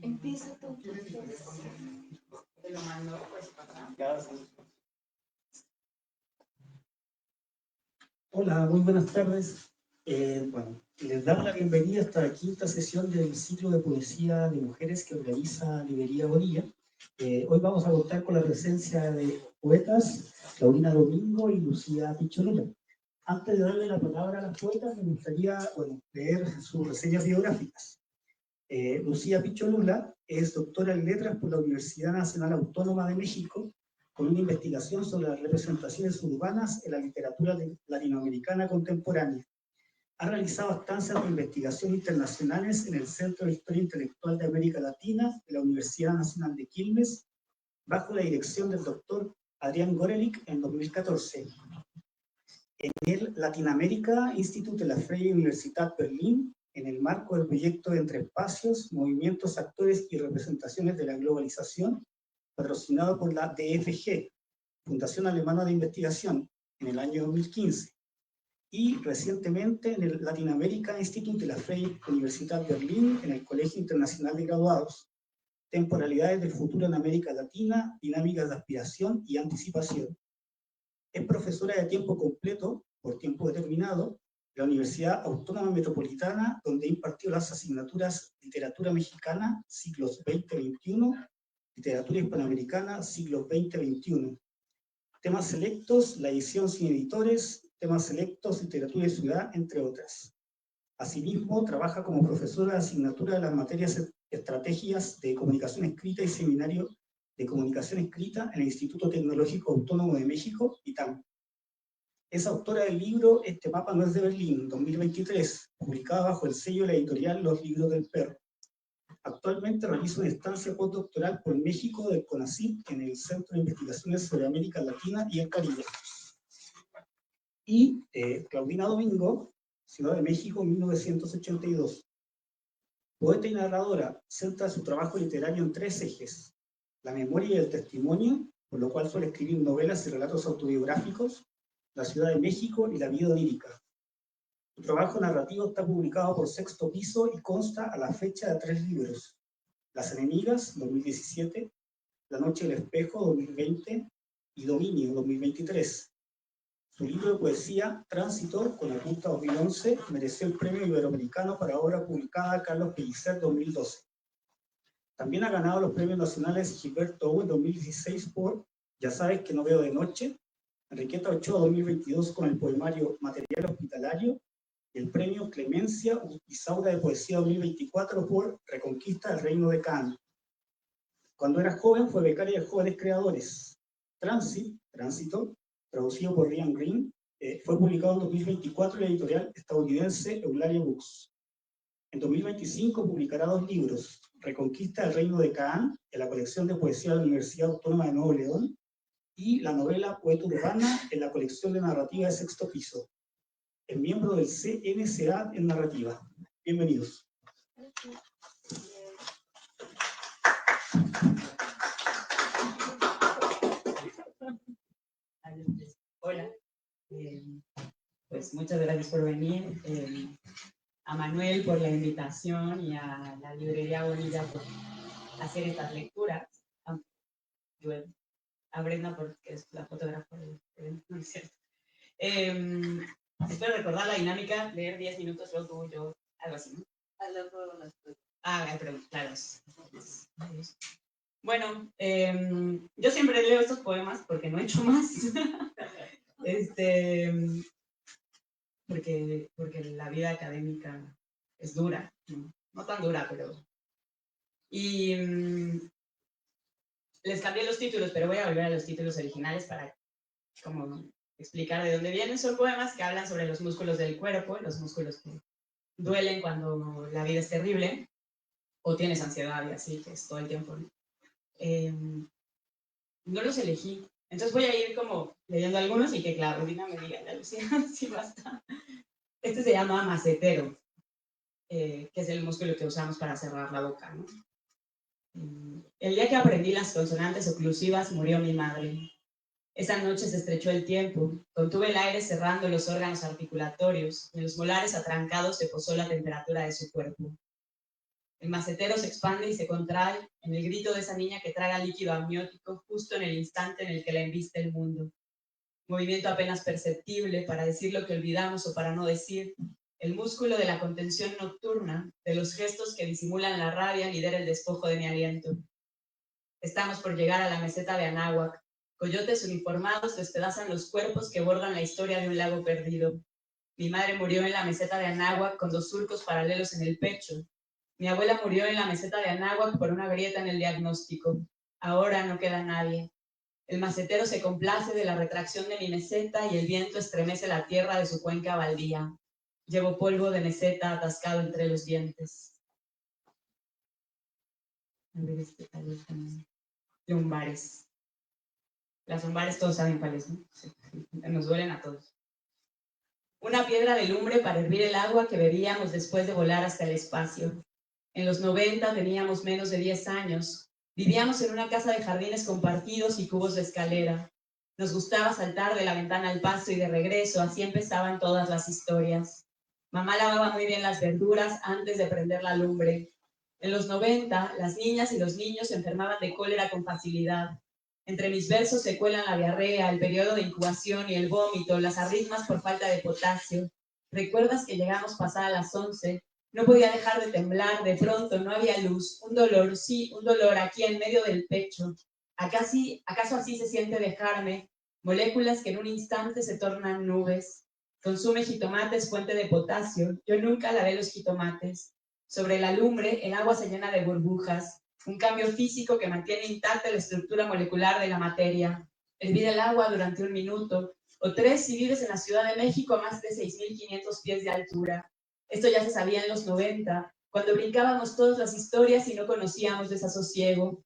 Empieza tú. Te lo mando pues para atrás. Hola, muy buenas tardes. Les damos la bienvenida a esta quinta sesión del ciclo de poesía de mujeres que organiza Librería Bonilla. Hoy vamos a contar con la presencia de poetas Claudina Domingo y Lucía Picholula. Antes de darle la palabra a las poetas, me gustaría leer sus reseñas biográficas. Lucía Picholula es doctora en letras por la Universidad Nacional Autónoma de México, con una investigación sobre las representaciones urbanas en la literatura latinoamericana contemporánea. Ha realizado estancias de investigación internacionales en el Centro de Historia Intelectual de América Latina de la Universidad Nacional de Quilmes, bajo la dirección del doctor Adrián Gorelik en 2014. En el Latinoamérica Institut de la Freie Universität Berlin, en el marco del proyecto Entre Espacios, Movimientos, Actores y Representaciones de la Globalización, patrocinado por la DFG, Fundación Alemana de Investigación, en el año 2015, y recientemente en el Latinoamérica Institut de la Freie Universität Berlin, en el Colegio Internacional de Graduados, Temporalidades del Futuro en América Latina, Dinámicas de Aspiración y Anticipación. Es profesora de tiempo completo, por tiempo determinado, de la Universidad Autónoma Metropolitana, donde impartió las asignaturas Literatura Mexicana, siglos XX-XXI, Literatura Hispanoamericana, siglos XX-XXI. Temas selectos, la edición sin editores, temas selectos, literatura y ciudad, entre otras. Asimismo, trabaja como profesora de asignatura de las materias estrategias de comunicación escrita y seminario de comunicación escrita en el Instituto Tecnológico Autónomo de México, ITAM. Es autora del libro Este mapa no es de Berlín, 2023, publicada bajo el sello de la editorial Los Libros del Perro. Actualmente realiza una estancia postdoctoral por México del CONACYT en el Centro de Investigaciones sobre América Latina y el Caribe. Y Claudina Domingo, Ciudad de México, 1982. Poeta y narradora, centra su trabajo literario en tres ejes: la memoria y el testimonio, por lo cual suele escribir novelas y relatos autobiográficos, la Ciudad de México y la vida onírica. Su trabajo narrativo está publicado por Sexto Piso y consta a la fecha de 3 libros: Las Enemigas, 2017, La Noche del Espejo, 2020 y Dominio, 2023. Su libro de poesía, Tránsito, con Oculta 2011, mereció el Premio Iberoamericano para obra publicada Carlos Pellicer 2012. También ha ganado los premios nacionales Gilberto Owen 2016 por Ya sabes que no veo de noche, Enriqueta Ochoa 2022 con el poemario Material Hospitalario, y el premio Clemencia Isaura de Poesía 2024 por Reconquista del Reino de Can. Cuando era joven fue becaria de Jóvenes Creadores. Tránsito, traducido por Ryan Green, fue publicado en 2024 en la editorial estadounidense Eulalia Books. En 2025 publicará 2 libros: Reconquista del Reino de Caán, en la colección de poesía de la Universidad Autónoma de Nuevo León, y la novela Poeta Urbana, en la colección de narrativa de Sexto Piso. Es miembro del CNCA en narrativa. Bienvenidos. Hola, pues muchas gracias por venir, a Manuel por la invitación y a la Librería Bonilla por hacer estas lecturas, a Brenda porque es la fotógrafa del evento, no es cierto. Espero recordar la dinámica, leer 10 minutos, luego tú, yo, algo así, ¿no? Pero claro. Bueno, yo siempre leo estos poemas porque no he hecho más. Porque la vida académica es dura, no tan dura, pero... Y les cambié los títulos, pero voy a volver a los títulos originales para como explicar de dónde vienen. Son poemas que hablan sobre los músculos del cuerpo, los músculos que duelen cuando la vida es terrible o tienes ansiedad y así, que es todo el tiempo, ¿no? No los elegí. Entonces voy a ir como leyendo algunos y que claro, Dina me diga, ya Lucía, sí basta. Este se llama macetero, que es el músculo que usamos para cerrar la boca, ¿no? El día que aprendí las consonantes oclusivas murió mi madre. Esa noche se estrechó el tiempo, contuve el aire cerrando los órganos articulatorios, en los molares atrancados se posó la temperatura de su cuerpo. El macetero se expande y se contrae en el grito de esa niña que traga líquido amniótico justo en el instante en el que la embiste el mundo. Movimiento apenas perceptible para decir lo que olvidamos o para no decir. El músculo de la contención nocturna, de los gestos que disimulan la rabia, lidera el despojo de mi aliento. Estamos por llegar a la meseta de Anáhuac. Coyotes uniformados despedazan los cuerpos que bordan la historia de un lago perdido. Mi madre murió en la meseta de Anáhuac con 2 surcos paralelos en el pecho. Mi abuela murió en la meseta de Anáhuac por una grieta en el diagnóstico. Ahora no queda nadie. El macetero se complace de la retracción de mi meseta y el viento estremece la tierra de su cuenca baldía. Llevo polvo de meseta atascado entre los dientes. A ver, este tal vez también. Lumbares. Las lumbares todos saben cuáles, ¿no? Sí, nos duelen a todos. Una piedra de lumbre para hervir el agua que bebíamos después de volar hasta el espacio. En los 90 teníamos menos de 10 años. Vivíamos en una casa de jardines compartidos y cubos de escalera. Nos gustaba saltar de la ventana al pasto y de regreso, así empezaban todas las historias. Mamá lavaba muy bien las verduras antes de prender la lumbre. En los 90, las niñas y los niños se enfermaban de cólera con facilidad. Entre mis versos se cuelan la diarrea, el periodo de incubación y el vómito, las arritmias por falta de potasio. ¿Recuerdas que llegamos pasadas las 11? No podía dejar de temblar, de pronto no había luz, un dolor, sí, un dolor aquí en medio del pecho. ¿Acaso así se siente dejarme? Moléculas que en un instante se tornan nubes. Consume jitomates, fuente de potasio. Yo nunca lavé los jitomates. Sobre la lumbre, el agua se llena de burbujas. Un cambio físico que mantiene intacta la estructura molecular de la materia. Hervir el agua durante 1 minuto, o 3 si vives en la Ciudad de México a más de 6.500 pies de altura. Esto ya se sabía en los 90, cuando brincábamos todas las historias y no conocíamos desasosiego.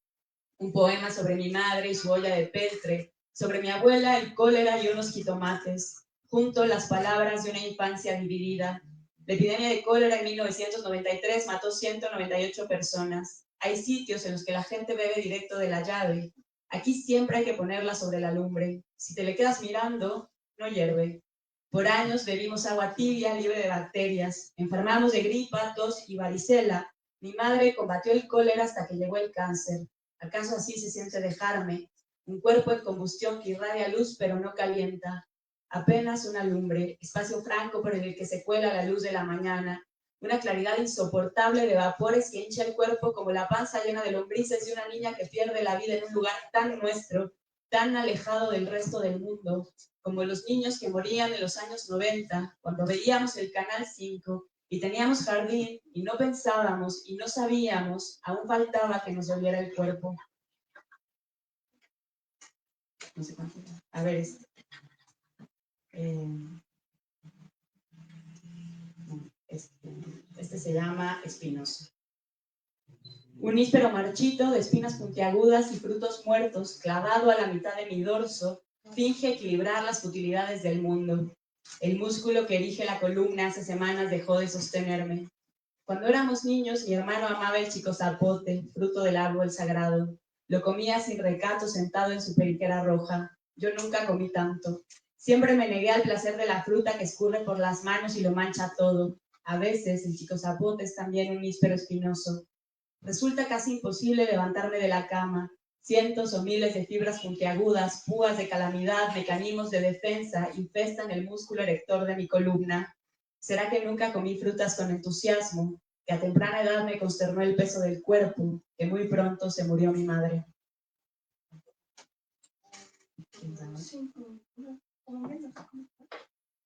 Un poema sobre mi madre y su olla de peltre, sobre mi abuela, el cólera y unos jitomates. Junto las palabras de una infancia dividida. La epidemia de cólera en 1993 mató 198 personas. Hay sitios en los que la gente bebe directo de la llave. Aquí siempre hay que ponerla sobre la lumbre. Si te le quedas mirando, no hierve. Por años bebimos agua tibia, libre de bacterias. Enfermamos de gripa, tos y varicela. Mi madre combatió el cólera hasta que llegó el cáncer. ¿Acaso así se siente dejarme? Un cuerpo en combustión que irradia luz pero no calienta. Apenas una lumbre, espacio franco por el que se cuela la luz de la mañana. Una claridad insoportable de vapores que hincha el cuerpo como la panza llena de lombrices de una niña que pierde la vida en un lugar tan nuestro, tan alejado del resto del mundo, como los niños que morían en los años 90, cuando veíamos el Canal 5 y teníamos jardín y no pensábamos y no sabíamos, aún faltaba que nos doliera el cuerpo. No sé cuánto. A ver, este se llama Espinoso. Un níspero marchito de espinas puntiagudas y frutos muertos, clavado a la mitad de mi dorso, finge equilibrar las futilidades del mundo. El músculo que erige la columna hace semanas dejó de sostenerme. Cuando éramos niños, mi hermano amaba el chico zapote, fruto del árbol sagrado. Lo comía sin recato sentado en su periquera roja. Yo nunca comí tanto. Siempre me negué al placer de la fruta que escurre por las manos y lo mancha todo. A veces el chico zapote es también un níspero espinoso. Resulta casi imposible levantarme de la cama. Cientos o miles de fibras puntiagudas, púas de calamidad, mecanismos de defensa infestan el músculo erector de mi columna. ¿Será que nunca comí frutas con entusiasmo? Que a temprana edad me consternó el peso del cuerpo, que muy pronto se murió mi madre.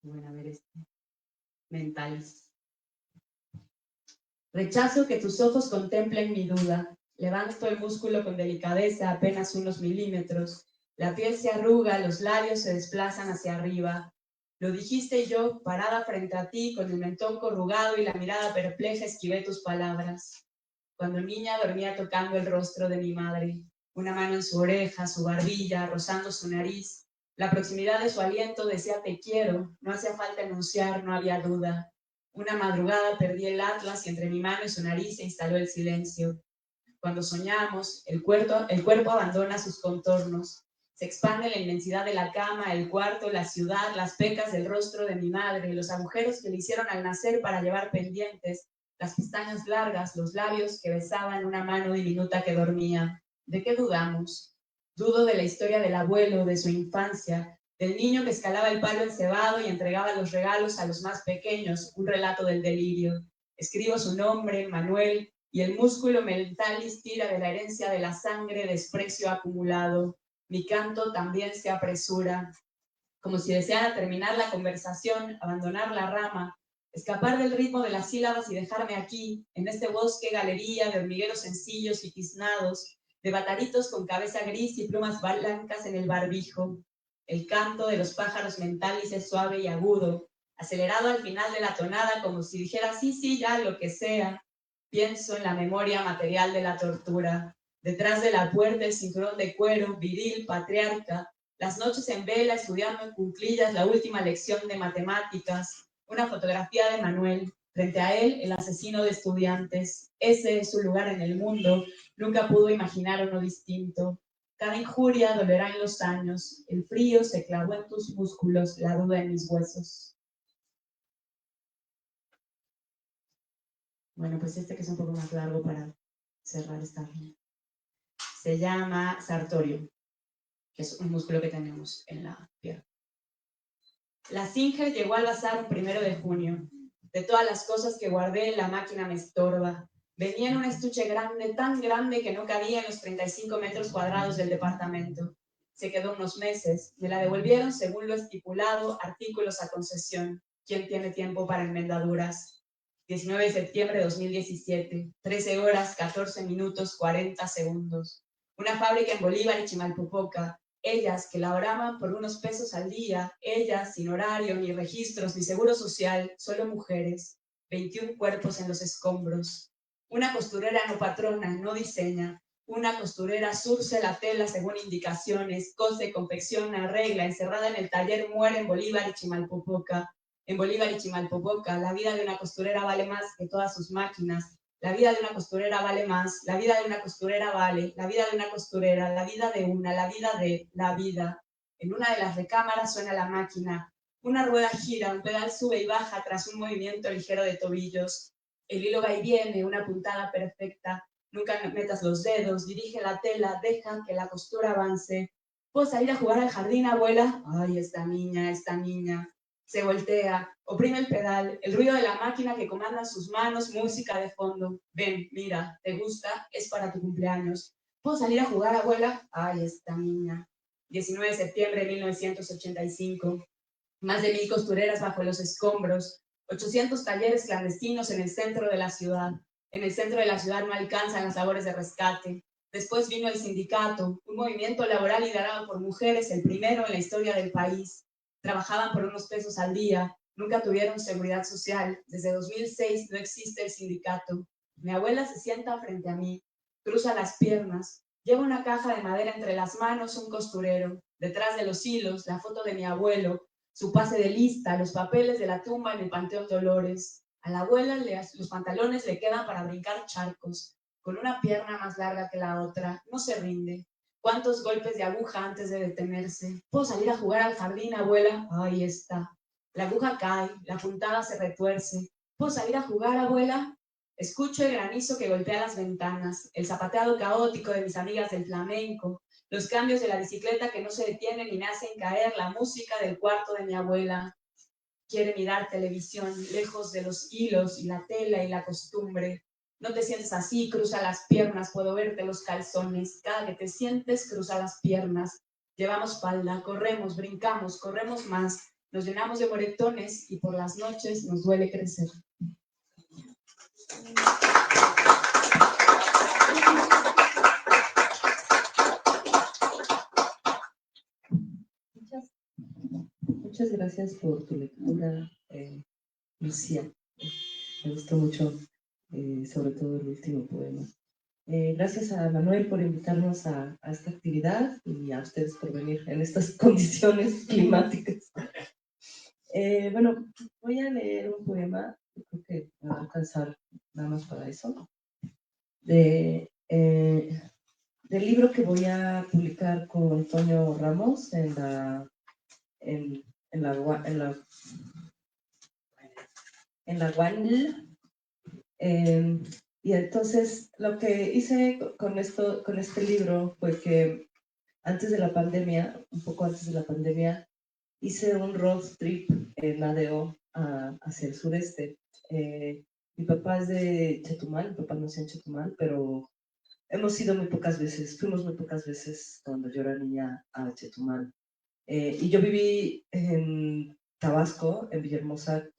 Bueno, a ver Mentales. Rechazo que tus ojos contemplen mi duda. Levanto el músculo con delicadeza, apenas unos milímetros. La piel se arruga, los labios se desplazan hacia arriba. Lo dijiste y yo, parada frente a ti, con el mentón corrugado y la mirada perpleja, esquivé tus palabras. Cuando niña dormía tocando el rostro de mi madre, una mano en su oreja, su barbilla, rozando su nariz. La proximidad de su aliento decía te quiero, no hacía falta enunciar, no había duda. Una madrugada perdí el atlas y entre mi mano y su nariz se instaló el silencio. Cuando soñamos, el cuerpo abandona sus contornos. Se expande la inmensidad de la cama, el cuarto, la ciudad, las pecas del rostro de mi madre, los agujeros que le hicieron al nacer para llevar pendientes, las pestañas largas, los labios que besaban una mano diminuta que dormía. ¿De qué dudamos? Dudo de la historia del abuelo, de su infancia, del niño que escalaba el palo encebado y entregaba los regalos a los más pequeños, un relato del delirio. Escribo su nombre, Manuel, y el músculo mental tira de la herencia de la sangre, desprecio acumulado. Mi canto también se apresura, como si deseara terminar la conversación, abandonar la rama, escapar del ritmo de las sílabas y dejarme aquí, en este bosque galería de hormigueros sencillos y tiznados, de bataritos con cabeza gris y plumas blancas en el barbijo. El canto de los pájaros mentales es suave y agudo, acelerado al final de la tonada como si dijera sí, sí, ya, lo que sea. Pienso en la memoria material de la tortura. Detrás de la puerta el cinturón de cuero, viril, patriarca, las noches en vela estudiando en cuclillas la última lección de matemáticas, una fotografía de Manuel, frente a él el asesino de estudiantes. Ese es su lugar en el mundo, nunca pudo imaginar uno distinto. Cada injuria dolerá en los años, el frío se clavó en tus músculos, la duda en mis huesos. Bueno, pues este que es un poco más largo para cerrar esta rima. Se llama sartorio, que es un músculo que tenemos en la pierna. La Singer llegó al bazar un 1 de junio. De todas las cosas que guardé, la máquina me estorba. Venía en un estuche grande, tan grande que no cabía en los 35 metros cuadrados del departamento. Se quedó unos meses. Me la devolvieron según lo estipulado, artículos a concesión. ¿Quién tiene tiempo para enmendaduras? 19 de septiembre de 2017, 13 horas, 14 minutos, 40 segundos. Una fábrica en Bolívar y Chimalpopoca. Ellas que laboraban por unos pesos al día, ellas sin horario, ni registros, ni seguro social, solo mujeres, 21 cuerpos en los escombros. Una costurera no patrona, no diseña. Una costurera surce la tela según indicaciones, cose, confecciona, arregla, encerrada en el taller muere en Bolívar y Chimalpopoca. En Bolívar y Chimalpopoca, la vida de una costurera vale más que todas sus máquinas. La vida de una costurera vale más, la vida de una costurera vale, la vida de una costurera, la vida de una, la vida de la vida. En una de las recámaras suena la máquina. Una rueda gira, un pedal sube y baja tras un movimiento ligero de tobillos. El hilo va y viene, una puntada perfecta. Nunca metas los dedos, dirige la tela, deja que la costura avance. ¿Puedo salir a jugar al jardín, abuela? Ay, esta niña, esta niña. Se voltea, oprime el pedal, el ruido de la máquina que comanda sus manos, música de fondo. Ven, mira, ¿te gusta? Es para tu cumpleaños. ¿Puedo salir a jugar, abuela? Ay, esta niña. 19 de septiembre de 1985. Más de 1000 costureras bajo los escombros. 800 talleres clandestinos en el centro de la ciudad. En el centro de la ciudad no alcanzan las labores de rescate. Después vino el sindicato, un movimiento laboral liderado por mujeres, el primero en la historia del país. Trabajaban por unos pesos al día, nunca tuvieron seguridad social. Desde 2006 no existe el sindicato. Mi abuela se sienta frente a mí, cruza las piernas, lleva una caja de madera entre las manos, un costurero. Detrás de los hilos, la foto de mi abuelo, su pase de lista, los papeles de la tumba en el Panteón Dolores. A la abuela los pantalones le quedan para brincar charcos, con una pierna más larga que la otra. No se rinde. ¿Cuántos golpes de aguja antes de detenerse? ¿Puedo salir a jugar al jardín, abuela? Ahí está. La aguja cae, la puntada se retuerce. ¿Puedo salir a jugar, abuela? Escucho el granizo que golpea las ventanas, el zapateado caótico de mis amigas del flamenco, los cambios de la bicicleta que no se detienen y me hacen caer, la música del cuarto de mi abuela. Quiere mirar televisión, lejos de los hilos y la tela y la costumbre. No te sientes así, cruza las piernas, puedo verte los calzones. Cada que te sientes, cruza las piernas. Llevamos falda, corremos, brincamos, corremos más. Nos llenamos de moretones y por las noches nos duele crecer. muchas gracias por tu lectura, Lucía. Me gustó mucho, sobre todo el último poema. Gracias a Manuel por invitarnos a esta actividad y a ustedes por venir en estas condiciones climáticas. Bueno, voy a leer un poema, creo que me va a alcanzar nada más para eso, del libro que voy a publicar con Antonio Ramos en la UANL. Y entonces lo que hice con este libro fue que antes de la pandemia, un poco antes de la pandemia, hice un road trip en ADO hacia el sureste. Mi papá es de Chetumal, mi papá nació en Chetumal, pero hemos ido muy pocas veces, fuimos muy pocas veces cuando yo era niña a Chetumal. Y yo viví en Tabasco, en Villahermosa,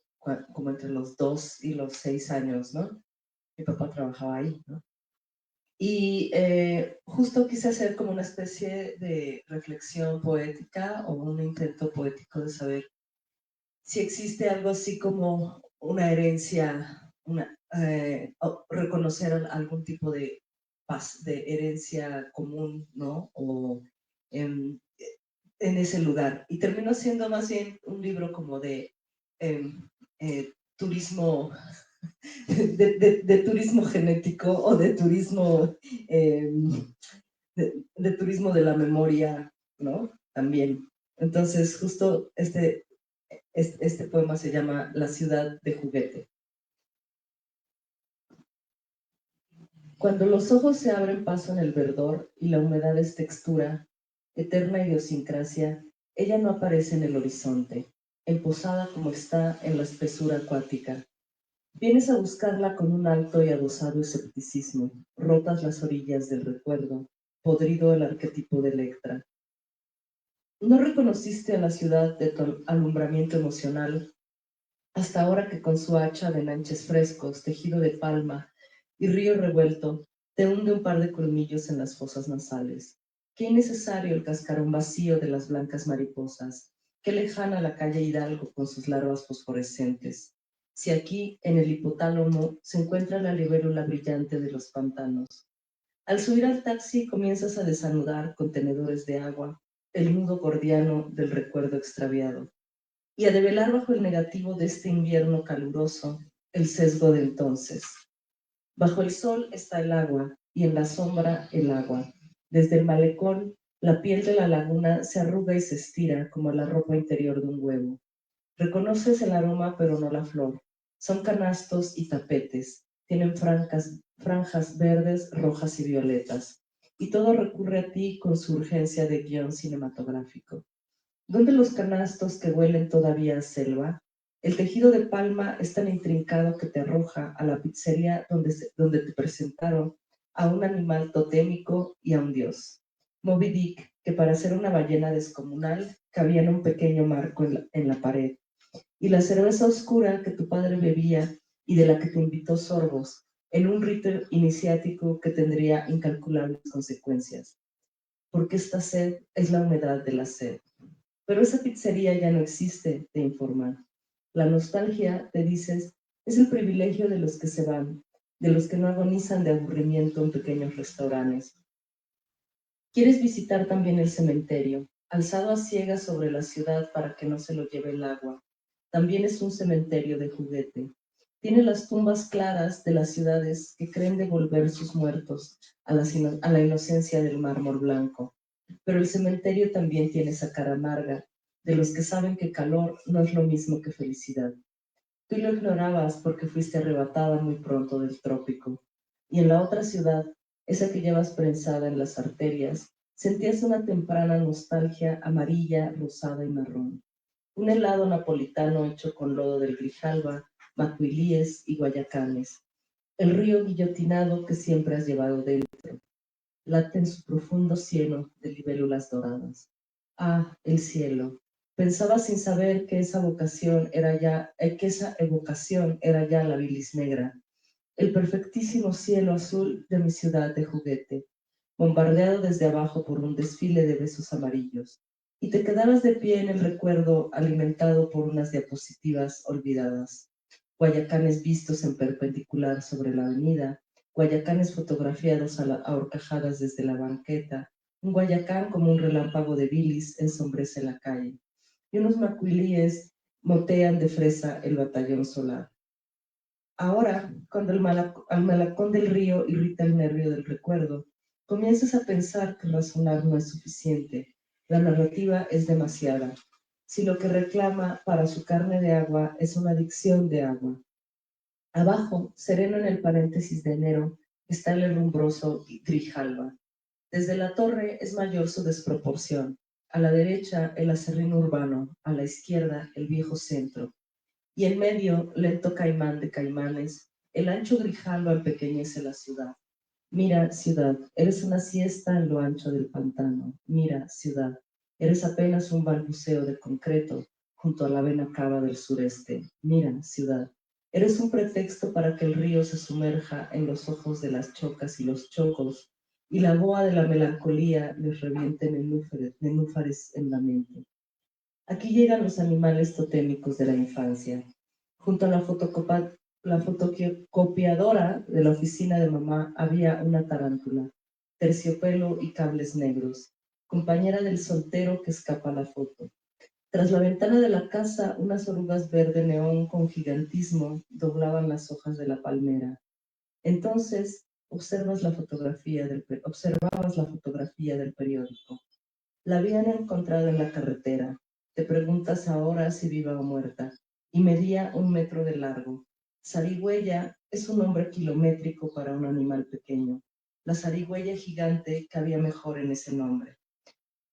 como entre los 2 y los 6 años, ¿no? Mi papá trabajaba ahí, ¿no? Y justo quise hacer como una especie de reflexión poética o un intento poético de saber si existe algo así como una herencia, o reconocer algún tipo de herencia común, ¿no? O en ese lugar. Y terminó siendo más bien un libro como de turismo, de turismo genético o de turismo, de turismo de la memoria, ¿no? También. Entonces, justo este poema se llama La ciudad de juguete. Cuando los ojos se abren paso en el verdor y la humedad es textura, eterna idiosincrasia, ella no aparece en el horizonte, emposada como está en la espesura acuática. Vienes a buscarla con un alto y adosado escepticismo, rotas las orillas del recuerdo, podrido el arquetipo de Electra. No reconociste a la ciudad de tu alumbramiento emocional hasta ahora que con su hacha de nanches frescos, tejido de palma y río revuelto, te hunde un par de colmillos en las fosas nasales. Qué innecesario el cascarón vacío de las blancas mariposas, qué lejana la calle Hidalgo con sus larvas fosforescentes. Si aquí, en el hipotálamo, se encuentra la libélula brillante de los pantanos. Al subir al taxi comienzas a desanudar contenedores de agua, el nudo gordiano del recuerdo extraviado, y a develar bajo el negativo de este invierno caluroso el sesgo de entonces. Bajo el sol está el agua y en la sombra el agua. Desde el malecón, la piel de la laguna se arruga y se estira como la ropa interior de un huevo. Reconoces el aroma pero no la flor. Son canastos y tapetes. Tienen franjas verdes, rojas y violetas. Y todo recurre a ti con su urgencia de guión cinematográfico. ¿Dónde los canastos que huelen todavía a selva? El tejido de palma es tan intrincado que te arroja a la pizzería donde te presentaron a un animal totémico y a un dios. Moby Dick, que para ser una ballena descomunal cabía en un pequeño marco en la pared. Y la cerveza oscura que tu padre bebía y de la que te invitó sorbos, en un rito iniciático que tendría incalculables consecuencias. Porque esta sed es la humedad de la sed. Pero esa pizzería ya no existe, te informan. La nostalgia, te dices, es el privilegio de los que se van, de los que no agonizan de aburrimiento en pequeños restaurantes. Quieres visitar también el cementerio, alzado a ciegas sobre la ciudad para que no se lo lleve el agua. También es un cementerio de juguete. Tiene las tumbas claras de las ciudades que creen devolver sus muertos a la inocencia del mármol blanco. Pero el cementerio también tiene esa cara amarga, de los que saben que calor no es lo mismo que felicidad. Tú lo ignorabas porque fuiste arrebatada muy pronto del trópico. Y en la otra ciudad, esa que llevas prensada en las arterias, sentías una temprana nostalgia amarilla, rosada y marrón. Un helado napolitano hecho con lodo del Grijalba, macuilíes y guayacanes. El río guillotinado que siempre has llevado dentro. Late en su profundo cielo de libélulas doradas. Ah, el cielo. Pensaba sin saber que esa evocación era ya la bilis negra, el perfectísimo cielo azul de mi ciudad de juguete, bombardeado desde abajo por un desfile de besos amarillos. y te quedabas de pie en el recuerdo alimentado por unas diapositivas olvidadas. Guayacanes vistos en perpendicular sobre la avenida, Guayacanes fotografiados a horcajadas desde la banqueta, un Guayacán como un relámpago de bilis ensombrece la calle, y unos macuilíes motean de fresa el batallón solar. Ahora, cuando al malacón del río irrita el nervio del recuerdo, comienzas a pensar que razonar no es suficiente. La narrativa es demasiada. Si lo que reclama para su carne de agua es una adicción de agua. Abajo, sereno en el paréntesis de enero, está el herrumbroso Grijalba. Desde la torre es mayor su desproporción. A la derecha, el aserrín urbano, a la izquierda, el viejo centro. Y en medio, lento caimán de caimanes, el ancho Grijalba empequeñece la ciudad. Mira, ciudad, eres una siesta en lo ancho del pantano. Mira, ciudad, eres apenas un balbuceo de concreto junto a la vena cava del sureste. Mira, ciudad, eres un pretexto para que el río se sumerja en los ojos de las chocas y los chocos, y la boa de la melancolía les reviente nenúfares en la mente. Aquí llegan los animales totémicos de la infancia. Junto a la fotocopiadora de la oficina de mamá había una tarántula, terciopelo y cables negros, compañera del soltero que escapa a la foto. Tras la ventana de la casa, unas orugas verde neón con gigantismo doblaban las hojas de la palmera. Entonces observabas la fotografía del periódico. La habían encontrado en la carretera. Te preguntas ahora si viva o muerta. Y medía 1 metro de largo. Zarigüeya es un nombre kilométrico para un animal pequeño. La zarigüeya gigante cabía mejor en ese nombre.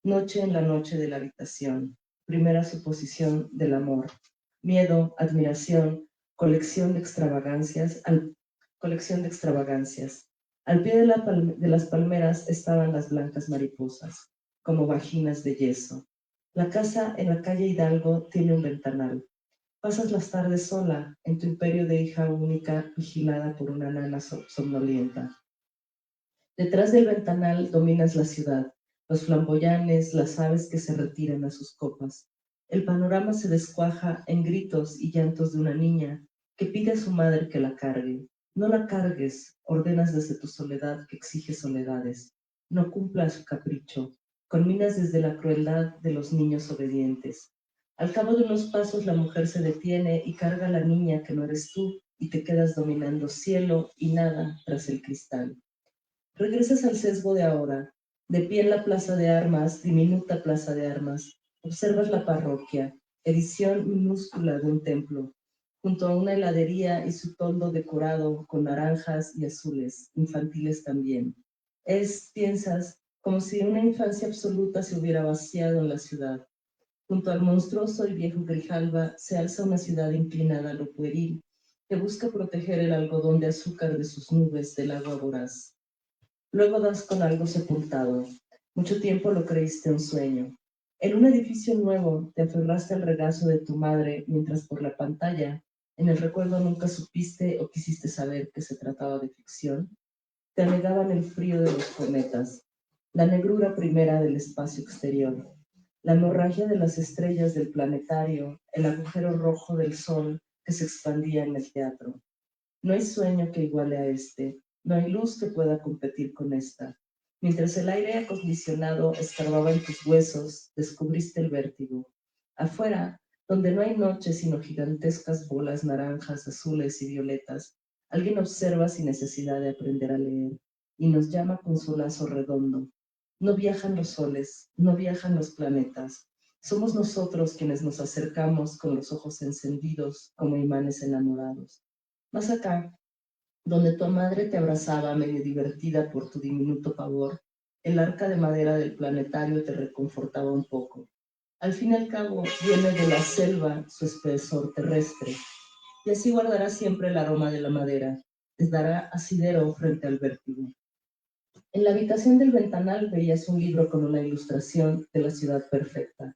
Noche en la noche de la habitación. Primera suposición del amor. Miedo, admiración, colección de extravagancias. Al pie de las palmeras estaban las blancas mariposas, como vaginas de yeso. La casa en la calle Hidalgo tiene un ventanal. Pasas las tardes sola en tu imperio de hija única, vigilada por una nana somnolienta. Detrás del ventanal dominas la ciudad, los flamboyanes, las aves que se retiran a sus copas. El panorama se descuaja en gritos y llantos de una niña que pide a su madre que la cargue. No la cargues, ordenas desde tu soledad que exige soledades. No cumpla su capricho, conminas desde la crueldad de los niños obedientes. Al cabo de unos pasos la mujer se detiene y carga a la niña que no eres tú y te quedas dominando cielo y nada tras el cristal. Regresas al sesgo de ahora, de pie en la plaza de armas, diminuta plaza de armas. Observas la parroquia, edición minúscula de un templo, junto a una heladería y su toldo decorado con naranjas y azules, infantiles también. Piensas, como si una infancia absoluta se hubiera vaciado en la ciudad. Junto al monstruoso y viejo Grijalba se alza una ciudad inclinada a lo pueril, que busca proteger el algodón de azúcar de sus nubes del agua voraz. Luego das con algo sepultado. Mucho tiempo lo creíste un sueño. En un edificio nuevo te aferraste al regazo de tu madre mientras por la pantalla, en el recuerdo nunca supiste o quisiste saber que se trataba de ficción. Te anegaban el frío de los cometas, la negrura primera del espacio exterior, la hemorragia de las estrellas del planetario, el agujero rojo del sol que se expandía en el teatro. No hay sueño que iguale a este, no hay luz que pueda competir con esta. Mientras el aire acondicionado escarbaba en tus huesos, descubriste el vértigo. Afuera, donde no hay noche sino gigantescas bolas naranjas, azules y violetas, alguien observa sin necesidad de aprender a leer y nos llama con su lazo redondo. No viajan los soles, no viajan los planetas. Somos nosotros quienes nos acercamos con los ojos encendidos como imanes enamorados. Más acá, donde tu madre te abrazaba medio divertida por tu diminuto pavor, el arca de madera del planetario te reconfortaba un poco. Al fin y al cabo, viene de la selva su espesor terrestre, y así guardará siempre el aroma de la madera, les dará asidero frente al vértigo. En la habitación del ventanal veías un libro con una ilustración de la ciudad perfecta.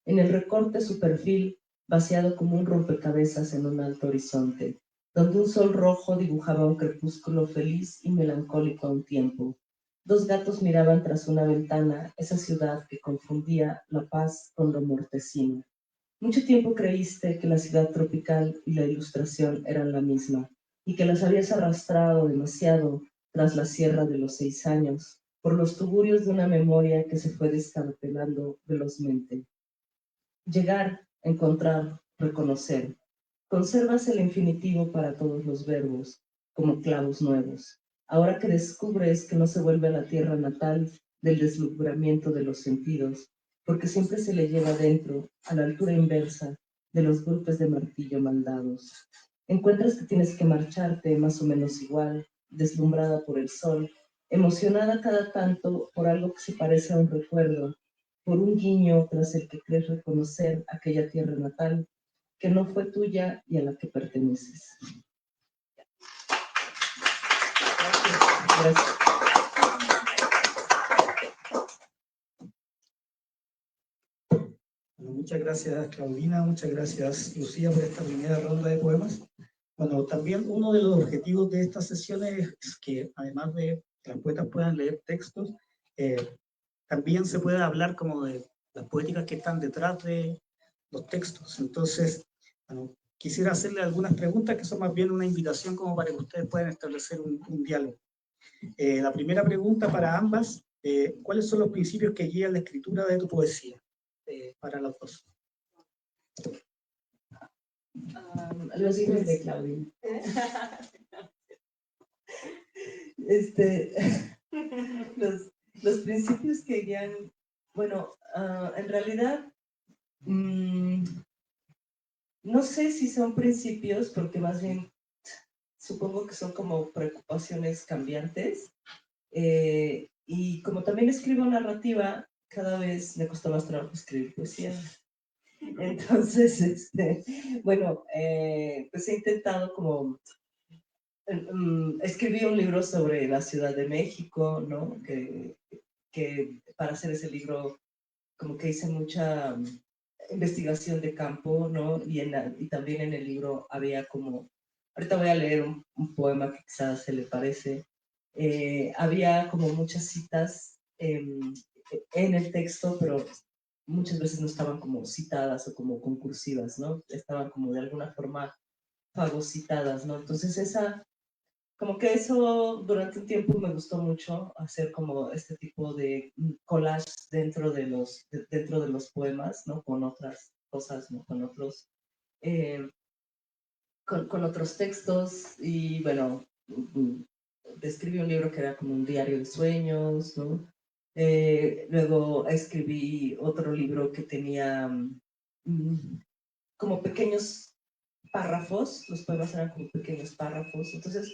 En el recorte su perfil, vaciado como un rompecabezas en un alto horizonte, donde un sol rojo dibujaba un crepúsculo feliz y melancólico a un tiempo. 2 gatos miraban tras una ventana esa ciudad que confundía la paz con lo mortecino. Mucho tiempo creíste que la ciudad tropical y la ilustración eran la misma, y que las habías arrastrado demasiado tras la sierra de los 6 años, por los tuburios de una memoria que se fue descartelando velozmente. Llegar, encontrar, reconocer. Conservas el infinitivo para todos los verbos, como clavos nuevos. Ahora que descubres que no se vuelve a la tierra natal del deslumbramiento de los sentidos, porque siempre se le lleva dentro, a la altura inversa de los golpes de martillo maldados. Encuentras que tienes que marcharte más o menos igual, deslumbrada por el sol, emocionada cada tanto por algo que se parece a un recuerdo, por un guiño tras el que crees reconocer aquella tierra natal que no fue tuya y a la que perteneces. Gracias. Bueno, muchas gracias, Claudina, muchas gracias, Lucía, por esta primera ronda de poemas. Bueno, también uno de los objetivos de estas sesiones es que, además de que las poetas puedan leer textos, también se pueda hablar como de las poéticas que están detrás de los textos. Entonces, bueno, quisiera hacerle algunas preguntas que son más bien una invitación como para que ustedes puedan establecer un diálogo. La primera pregunta para ambas, ¿cuáles son los principios que guían la escritura de tu poesía? Para las dos. Los hijos de Claudia. Los principios que guían, bueno, en realidad, no sé si son principios, porque más bien supongo que son como preocupaciones cambiantes. Y como también escribo narrativa, cada vez me cuesta más trabajo escribir poesía. Entonces, bueno, pues he intentado como... escribí un libro sobre la Ciudad de México, ¿no? Que para hacer ese libro como que hice mucha investigación de campo, ¿no? Y también en el libro había como... Ahorita voy a leer un poema que quizás se le parece. Había como muchas citas en el texto, pero muchas veces no estaban como citadas o como concursivas, ¿no? Estaban como de alguna forma fagocitadas, ¿no? Entonces como que eso durante un tiempo me gustó mucho, hacer como este tipo de collage dentro de los poemas, ¿no? Con otras cosas, ¿no? Con otros, con otros textos y bueno, escribí un libro que era como un diario de sueños, ¿no? Luego escribí otro libro que tenía como pequeños párrafos, los poemas eran como pequeños párrafos, entonces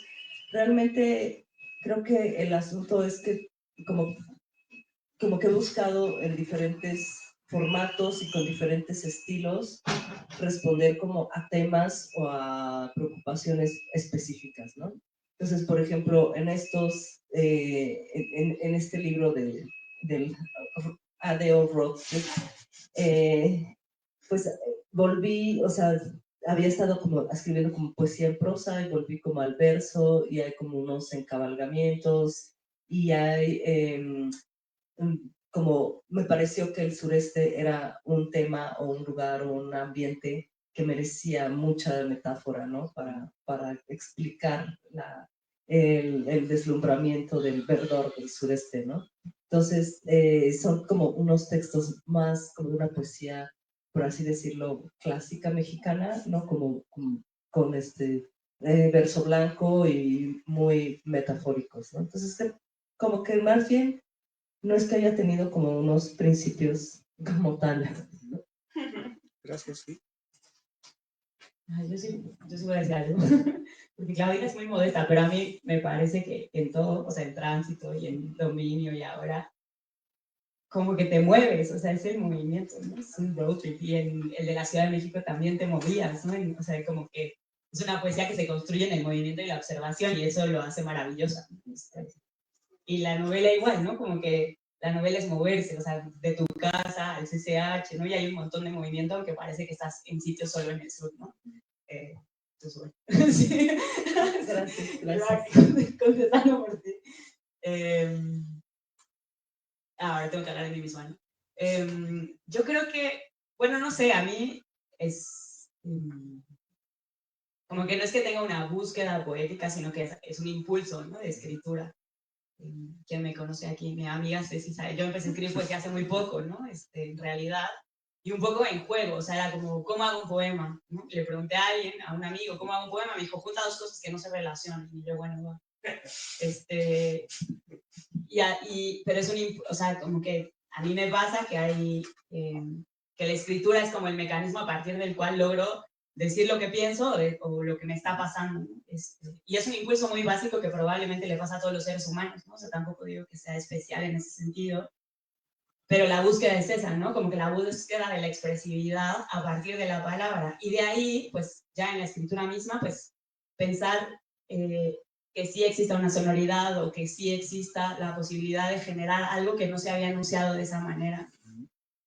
realmente creo que el asunto es que como que he buscado en diferentes formatos y con diferentes estilos responder como a temas o a preocupaciones específicas, ¿no? Entonces, por ejemplo, en este libro del A.D.O. Roth, pues volví, o sea, había estado como escribiendo como poesía en prosa y volví como al verso y hay como unos encabalgamientos y hay como me pareció que el sureste era un tema o un lugar o un ambiente que merecía mucha metáfora, ¿no? Para explicar el deslumbramiento del verdor del sureste, ¿no? Entonces, son como unos textos más como una poesía, por así decirlo, clásica mexicana, ¿no? Como con verso blanco y muy metafóricos, ¿no? Entonces, como que más bien no es que haya tenido como unos principios como tal. Gracias, sí. Yo sí voy a decir algo, porque Claudina es muy modesta, pero a mí me parece que en todo, o sea, en tránsito y en dominio y ahora, como que te mueves, o sea, es el movimiento, ¿no? Es un road trip, y en el de la Ciudad de México también te movías, ¿no? O sea, como que es una poesía que se construye en el movimiento y la observación, y eso lo hace maravillosa. Y la novela igual, ¿no? Como que la novela es moverse, o sea, de tu casa al CCH, ¿no? Y hay un montón de movimiento, aunque parece que estás en sitios solo en el sur, ¿no? Entonces, bueno. Sí. Gracias. Contestando por ti. Ahora tengo que hablar de mí misma, ¿no? Yo creo que, bueno, no sé, a mí es como que no es que tenga una búsqueda poética, sino que es un impulso, ¿no? De escritura. Quien me conoce aquí, mi amiga Ceci sabe, yo empecé a escribir poesía hace muy poco, ¿no? En realidad, y un poco en juego, o sea, era como, ¿cómo hago un poema? ¿No? Le pregunté a alguien, a un amigo, ¿cómo hago un poema? Me dijo, junta dos cosas que no se relacionan. Y yo, bueno, va. Pero es o sea, como que a mí me pasa que hay, que la escritura es como el mecanismo a partir del cual logro decir lo que pienso o lo que me está pasando, ¿no? Y es un impulso muy básico que probablemente le pasa a todos los seres humanos, ¿no? O sea, tampoco digo que sea especial en ese sentido, pero la búsqueda es esa, ¿no? Como que la búsqueda de la expresividad a partir de la palabra. Y de ahí, pues ya en la escritura misma, pues pensar que sí exista una sonoridad o que sí exista la posibilidad de generar algo que no se había anunciado de esa manera.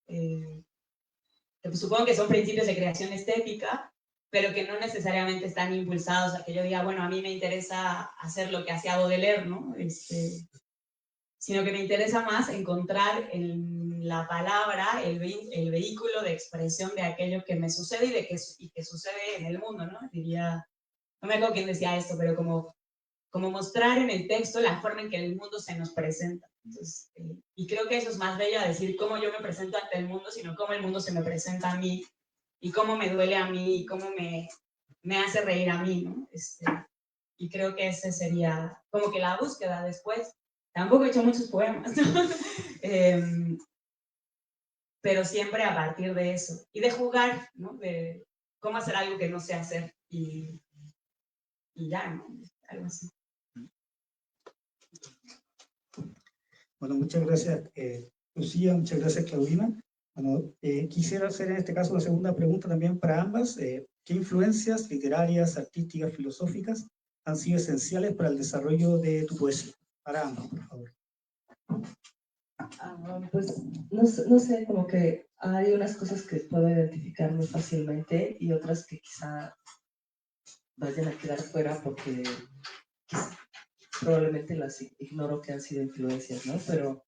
Que pues supongo que son principios de creación estética, pero que no necesariamente están impulsados a que yo diga, bueno, a mí me interesa hacer lo que hacía Baudelaire, ¿no? Sino que me interesa más encontrar en la palabra el vehículo de expresión de aquello que me sucede y que sucede en el mundo, ¿no? Diría, no me acuerdo quién decía esto, pero como mostrar en el texto la forma en que el mundo se nos presenta. Entonces, y creo que eso es más bello a decir cómo yo me presento ante el mundo, sino cómo el mundo se me presenta a mí, y cómo me duele a mí, y cómo me hace reír a mí, ¿no? Y creo que ese sería como que la búsqueda después. Tampoco he hecho muchos poemas, ¿no? Pero siempre a partir de eso. Y de jugar, ¿no? De cómo hacer algo que no sé hacer y ya, ¿no? Algo así. Bueno, muchas gracias, Lucía, muchas gracias, Claudina. Bueno, quisiera hacer en este caso la segunda pregunta también para ambas. ¿Qué influencias literarias, artísticas, filosóficas han sido esenciales para el desarrollo de tu poesía? Para ambas, por favor. Pues no sé, como que hay unas cosas que puedo identificar muy fácilmente y otras que quizá vayan a quedar fuera porque probablemente las ignoro que han sido influencias, ¿no? Pero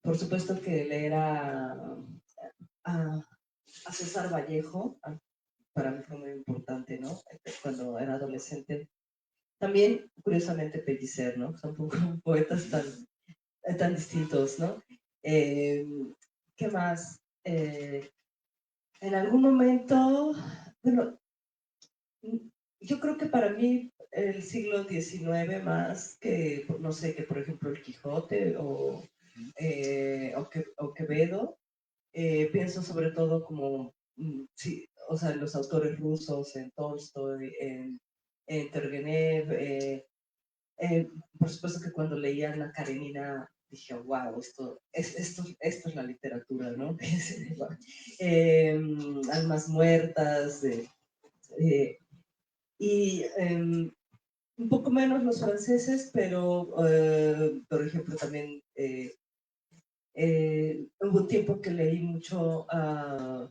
por supuesto que leer a César Vallejo para mí fue muy importante, ¿no? Cuando era adolescente. También, curiosamente, Pellicer, ¿no? Son poetas tan distintos, ¿no? ¿Qué más? En algún momento, bueno, yo creo que para mí el siglo XIX más que, no sé, que por ejemplo el Quijote o Quevedo, pienso sobre todo como, sí, o sea, los autores rusos, en Tolstoy, en Turgenev, por supuesto que cuando leía Ana Karenina dije, wow, esto es la literatura, ¿no? Almas muertas, y un poco menos los franceses, pero por ejemplo también hubo un tiempo que leí mucho a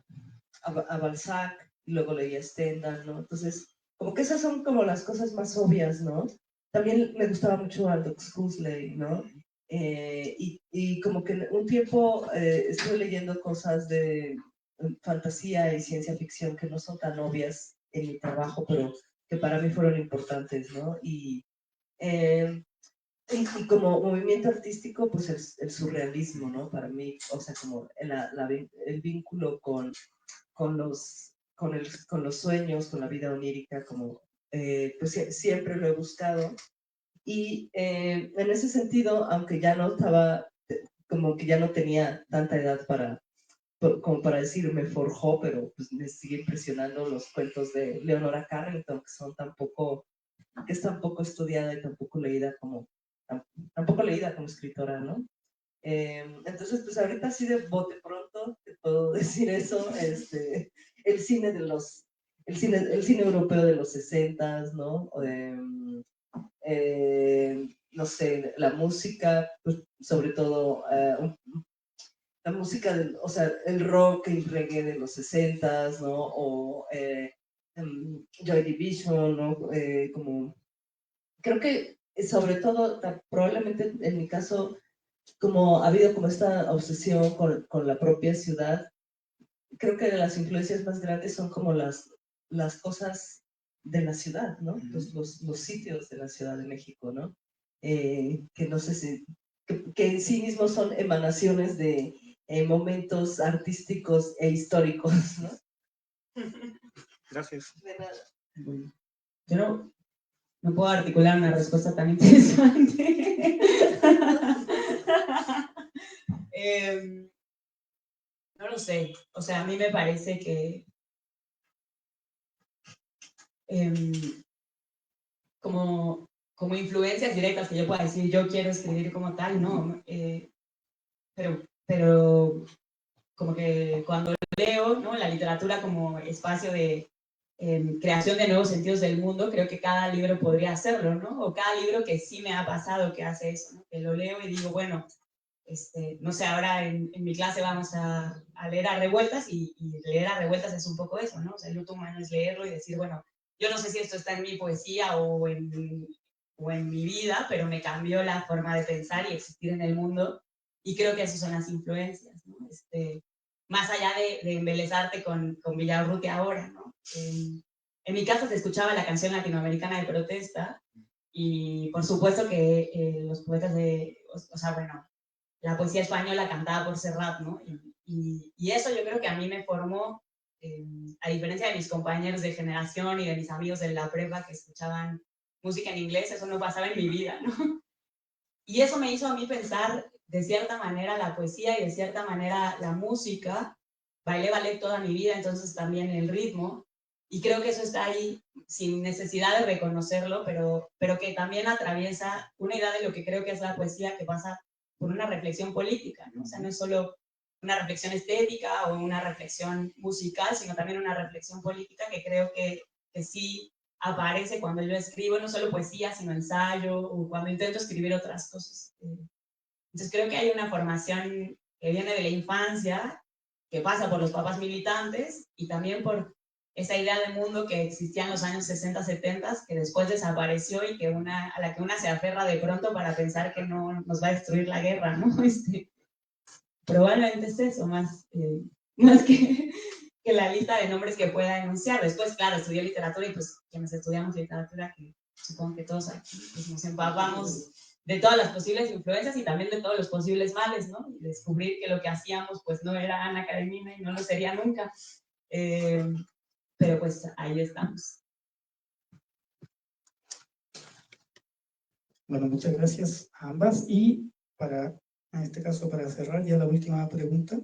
Balzac y luego leí a Stendhal, ¿no? Entonces, como que esas son como las cosas más obvias, ¿no? También me gustaba mucho Aldous Huxley, ¿no? Y como que un tiempo estuve leyendo cosas de fantasía y ciencia ficción que no son tan obvias en mi trabajo, pero que para mí fueron importantes, ¿no? Y como movimiento artístico, pues el surrealismo, ¿no? Para mí, o sea, como el vínculo con los sueños, con la vida onírica, como pues siempre lo he buscado. Y en ese sentido, aunque ya no estaba, como que ya no tenía tanta edad como para decir me forjó, pero pues me sigue impresionando los cuentos de Leonora Carrington, que es tan poco estudiada y tampoco leída tampoco leída como escritora, ¿no? Entonces, pues ahorita así de bote pronto te puedo decir eso, el cine el cine europeo de los 60s, ¿no? No sé, la música, pues sobre todo la música, o sea, el rock y el reggae de los 60s, ¿no? O Joy Division, ¿no? Como, creo que sobre todo, probablemente en mi caso, como ha habido como esta obsesión con la propia ciudad, creo que las influencias más grandes son como las cosas de la ciudad, ¿no? Los sitios de la Ciudad de México, ¿no? Que no sé si, que en sí mismos son emanaciones de momentos artísticos e históricos, ¿no? Gracias. De nada. Bueno, yo no puedo articular una respuesta tan interesante. No lo sé. O sea, a mí me parece que como influencias directas que yo pueda decir, yo quiero escribir como tal, no. Pero como que cuando leo, ¿no?, la literatura como espacio de creación de nuevos sentidos del mundo, creo que cada libro podría hacerlo, ¿no? O cada libro que sí me ha pasado que hace eso, ¿no? Que lo leo y digo, bueno, no sé, ahora en mi clase vamos a leer a Revueltas y leer a Revueltas es un poco eso, ¿no? O sea, el luto humano es leerlo y decir, bueno, yo no sé si esto está en mi poesía o en mi vida, pero me cambió la forma de pensar y existir en el mundo, y creo que esas son las influencias, ¿no? Más allá de embelezarte con Villaurrutia ahora, ¿no? En mi casa se escuchaba la canción latinoamericana de protesta y por supuesto que los poetas o sea, bueno, la poesía española cantada por Serrat, ¿no? Y eso yo creo que a mí me formó, a diferencia de mis compañeros de generación y de mis amigos de la prepa que escuchaban música en inglés, eso no pasaba en mi vida, ¿no? Y eso me hizo a mí pensar, de cierta manera, la poesía y de cierta manera la música. Bailé ballet toda mi vida, entonces también el ritmo. Y creo que eso está ahí sin necesidad de reconocerlo, pero que también atraviesa una idea de lo que creo que es la poesía, que pasa por una reflexión política, ¿no? O sea, no es solo una reflexión estética o una reflexión musical, sino también una reflexión política que creo que sí aparece cuando yo escribo no solo poesía, sino ensayo, o cuando intento escribir otras cosas. Entonces creo que hay una formación que viene de la infancia, que pasa por los papás militantes y también por esa idea de mundo que existía en los años 60, 70, que después desapareció y que a la que una se aferra de pronto para pensar que no nos va a destruir la guerra, ¿no? Probablemente es eso, más que la lista de nombres que pueda enunciar. Después, claro, estudié literatura y pues quienes estudiamos literatura, que supongo que todos aquí, pues nos empapamos de todas las posibles influencias y también de todos los posibles males, ¿no? Y descubrir que lo que hacíamos pues no era Ana Karenina y no lo sería nunca. Pero pues ahí estamos. Bueno, muchas gracias a ambas. Y en este caso, para cerrar ya la última pregunta,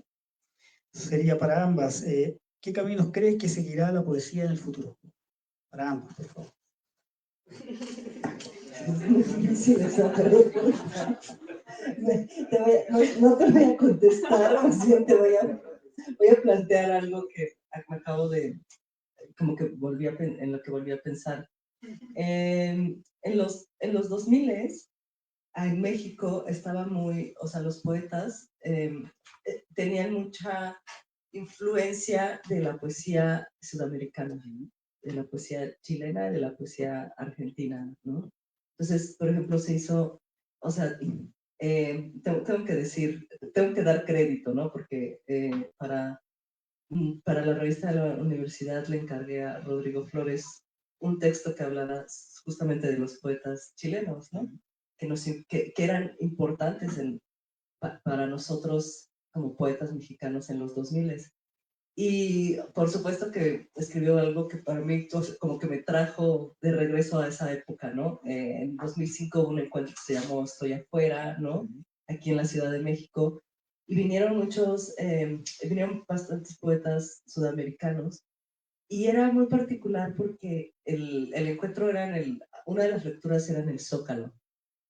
sería para ambas. ¿Qué caminos crees que seguirá la poesía en el futuro? Para ambas, por favor. Es muy difícil esa pregunta. No te voy a contestar, más bien voy a plantear algo que me acabo de, como que en lo que volví a pensar. En los 2000 en México estaba o sea, los poetas tenían mucha influencia de la poesía sudamericana, de la poesía chilena y de la poesía argentina, ¿no? Entonces, por ejemplo, se hizo, o sea, tengo que dar crédito, ¿no? Porque para la revista de la universidad le encargué a Rodrigo Flores un texto que hablara justamente de los poetas chilenos, ¿no? Que eran importantes para nosotros como poetas mexicanos en los 2000. Y por supuesto que escribió algo que para mí como que me trajo de regreso a esa época, ¿no? En 2005 hubo un encuentro que se llamó Estoy Afuera, ¿no? Aquí en la Ciudad de México. Y vinieron vinieron bastantes poetas sudamericanos. Y era muy particular porque el encuentro era una de las lecturas era en el Zócalo.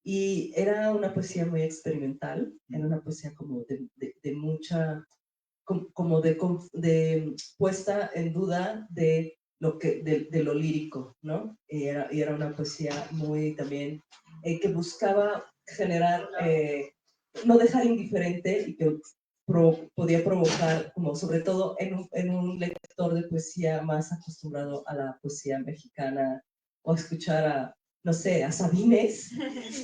Y era una poesía muy experimental, era una poesía como de mucha, como de puesta en duda de lo lírico, ¿no? Y era una poesía muy también que buscaba generar, no dejar indiferente y que podía provocar, como sobre todo en un lector de poesía más acostumbrado a la poesía mexicana o a escuchar no sé, a Sabines,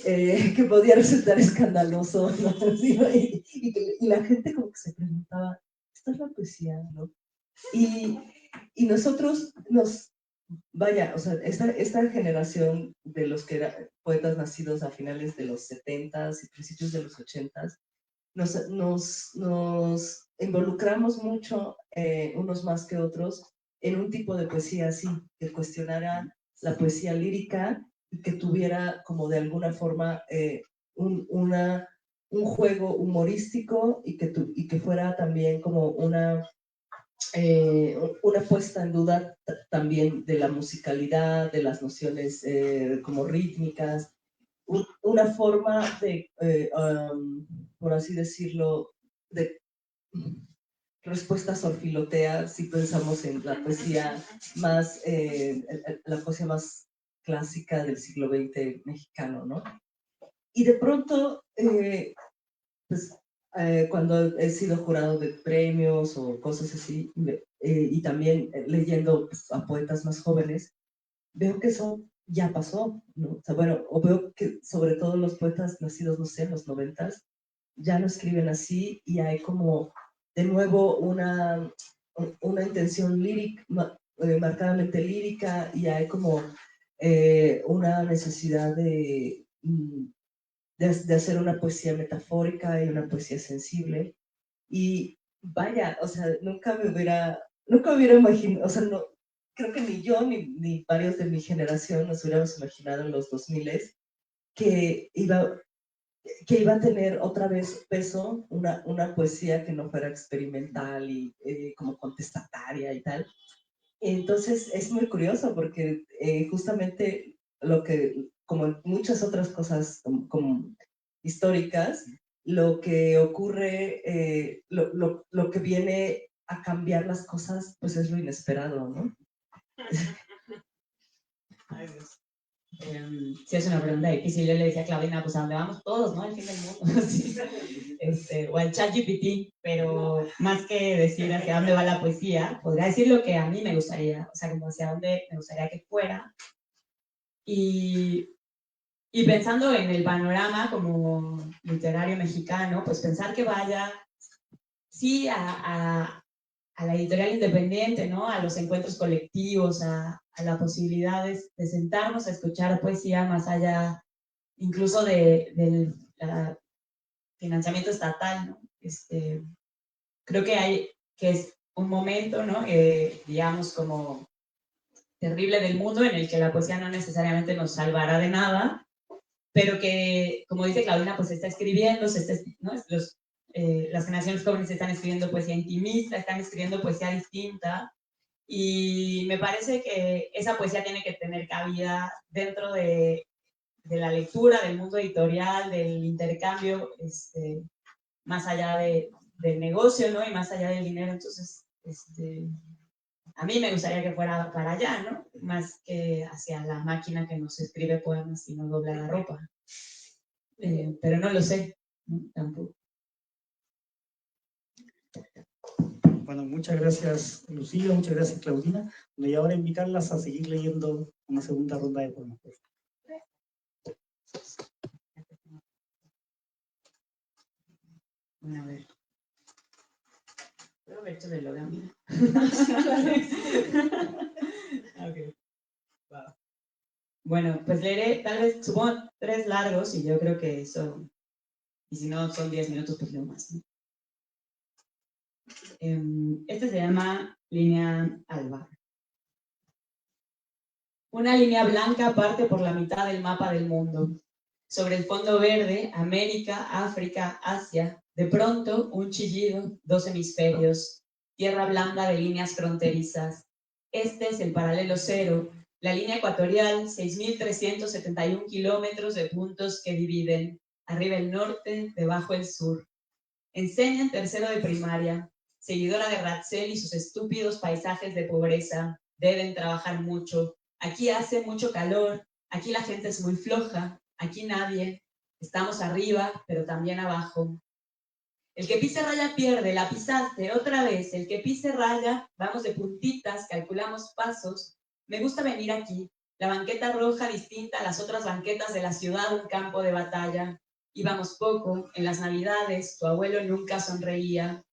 que podía resultar escandaloso, ¿no? Y la gente como que se preguntaba, ¿esto es la poesía, no? Y nosotros vaya, o sea, esta generación de los que eran poetas nacidos a finales de los 70s y principios de los 80s, nos involucramos mucho, unos más que otros, en un tipo de poesía así, que cuestionara la poesía lírica y que tuviera como de alguna forma un juego humorístico y que fuera también como una puesta en duda también de la musicalidad, de las nociones como rítmicas, una forma de, por así decirlo, de respuesta sorfilotea si pensamos en la poesía más clásica del siglo XX mexicano, ¿no? Y de pronto, pues, cuando he sido jurado de premios o cosas así, y también leyendo pues, a poetas más jóvenes, veo que eso ya pasó, ¿no? O sea, bueno, o veo que sobre todo los poetas nacidos, no sé, en los 90s, ya no escriben así y hay como de nuevo una intención lírica, marcadamente lírica, y hay como una necesidad de hacer una poesía metafórica y una poesía sensible. Y vaya, o sea, nunca hubiera imaginado, o sea, no, creo que ni yo ni varios de mi generación nos hubiéramos imaginado en los 2000 que iba, que iba a tener otra vez peso una poesía que no fuera experimental y como contestataria y tal. Entonces es muy curioso porque justamente como en muchas otras cosas como históricas, lo que ocurre, lo que viene a cambiar las cosas, pues es lo inesperado, ¿no? Ay, Dios. Sí, es una pregunta difícil. Yo le decía a Claudina, pues a dónde vamos todos, ¿no? Al fin del mundo. Sí. O al ChatGPT, pero más que decir hacia dónde va la poesía, podría decir lo que a mí me gustaría, o sea, como hacia dónde me gustaría que fuera. Y pensando en el panorama como literario mexicano, pues pensar que vaya, sí, a la editorial independiente, ¿no? A los encuentros colectivos, a la posibilidad de sentarnos a escuchar poesía más allá incluso del financiamiento estatal, ¿no? Creo que es un momento, ¿no? Digamos, como terrible del mundo en el que la poesía no necesariamente nos salvará de nada, pero que, como dice Claudina, pues se está escribiendo, ¿no? Las generaciones jóvenes están escribiendo poesía intimista, están escribiendo poesía distinta, y me parece que esa poesía tiene que tener cabida dentro de la lectura, del mundo editorial, del intercambio, más allá del negocio, ¿no? Y más allá del dinero. Entonces, a mí me gustaría que fuera para allá, ¿no? Más que hacia la máquina que nos escribe poemas y nos dobla la ropa. Pero no lo sé, ¿no? Tampoco. Bueno, muchas gracias, Lucía, muchas gracias, Claudina. Y ahora invitarlas a seguir leyendo una segunda ronda de poemas. A ver. Puedo ver esto de Logan, mira. Okay. Wow. Bueno, pues leeré, tal vez, supongo, 3 largos, y yo creo que eso, y si no son 10 minutos, pues leo más, ¿no? Este se llama Línea Alba. Una línea blanca parte por la mitad del mapa del mundo. Sobre el fondo verde, América, África, Asia. De pronto, un chillido, 2 hemisferios. Tierra blanda de líneas fronterizas. Este es el paralelo cero, la línea ecuatorial, 6.371 kilómetros de puntos que dividen. Arriba el norte, debajo el sur. Enseña en tercero de primaria. Seguidora de Ratzel y sus estúpidos paisajes de pobreza. Deben trabajar mucho. Aquí hace mucho calor. Aquí la gente es muy floja. Aquí nadie. Estamos arriba, pero también abajo. El que pise raya pierde, la pisaste, otra vez. El que pise raya, vamos de puntitas, calculamos pasos. Me gusta venir aquí. La banqueta roja distinta a las otras banquetas de la ciudad, un campo de batalla. Íbamos poco, en las navidades, tu abuelo nunca sonreía.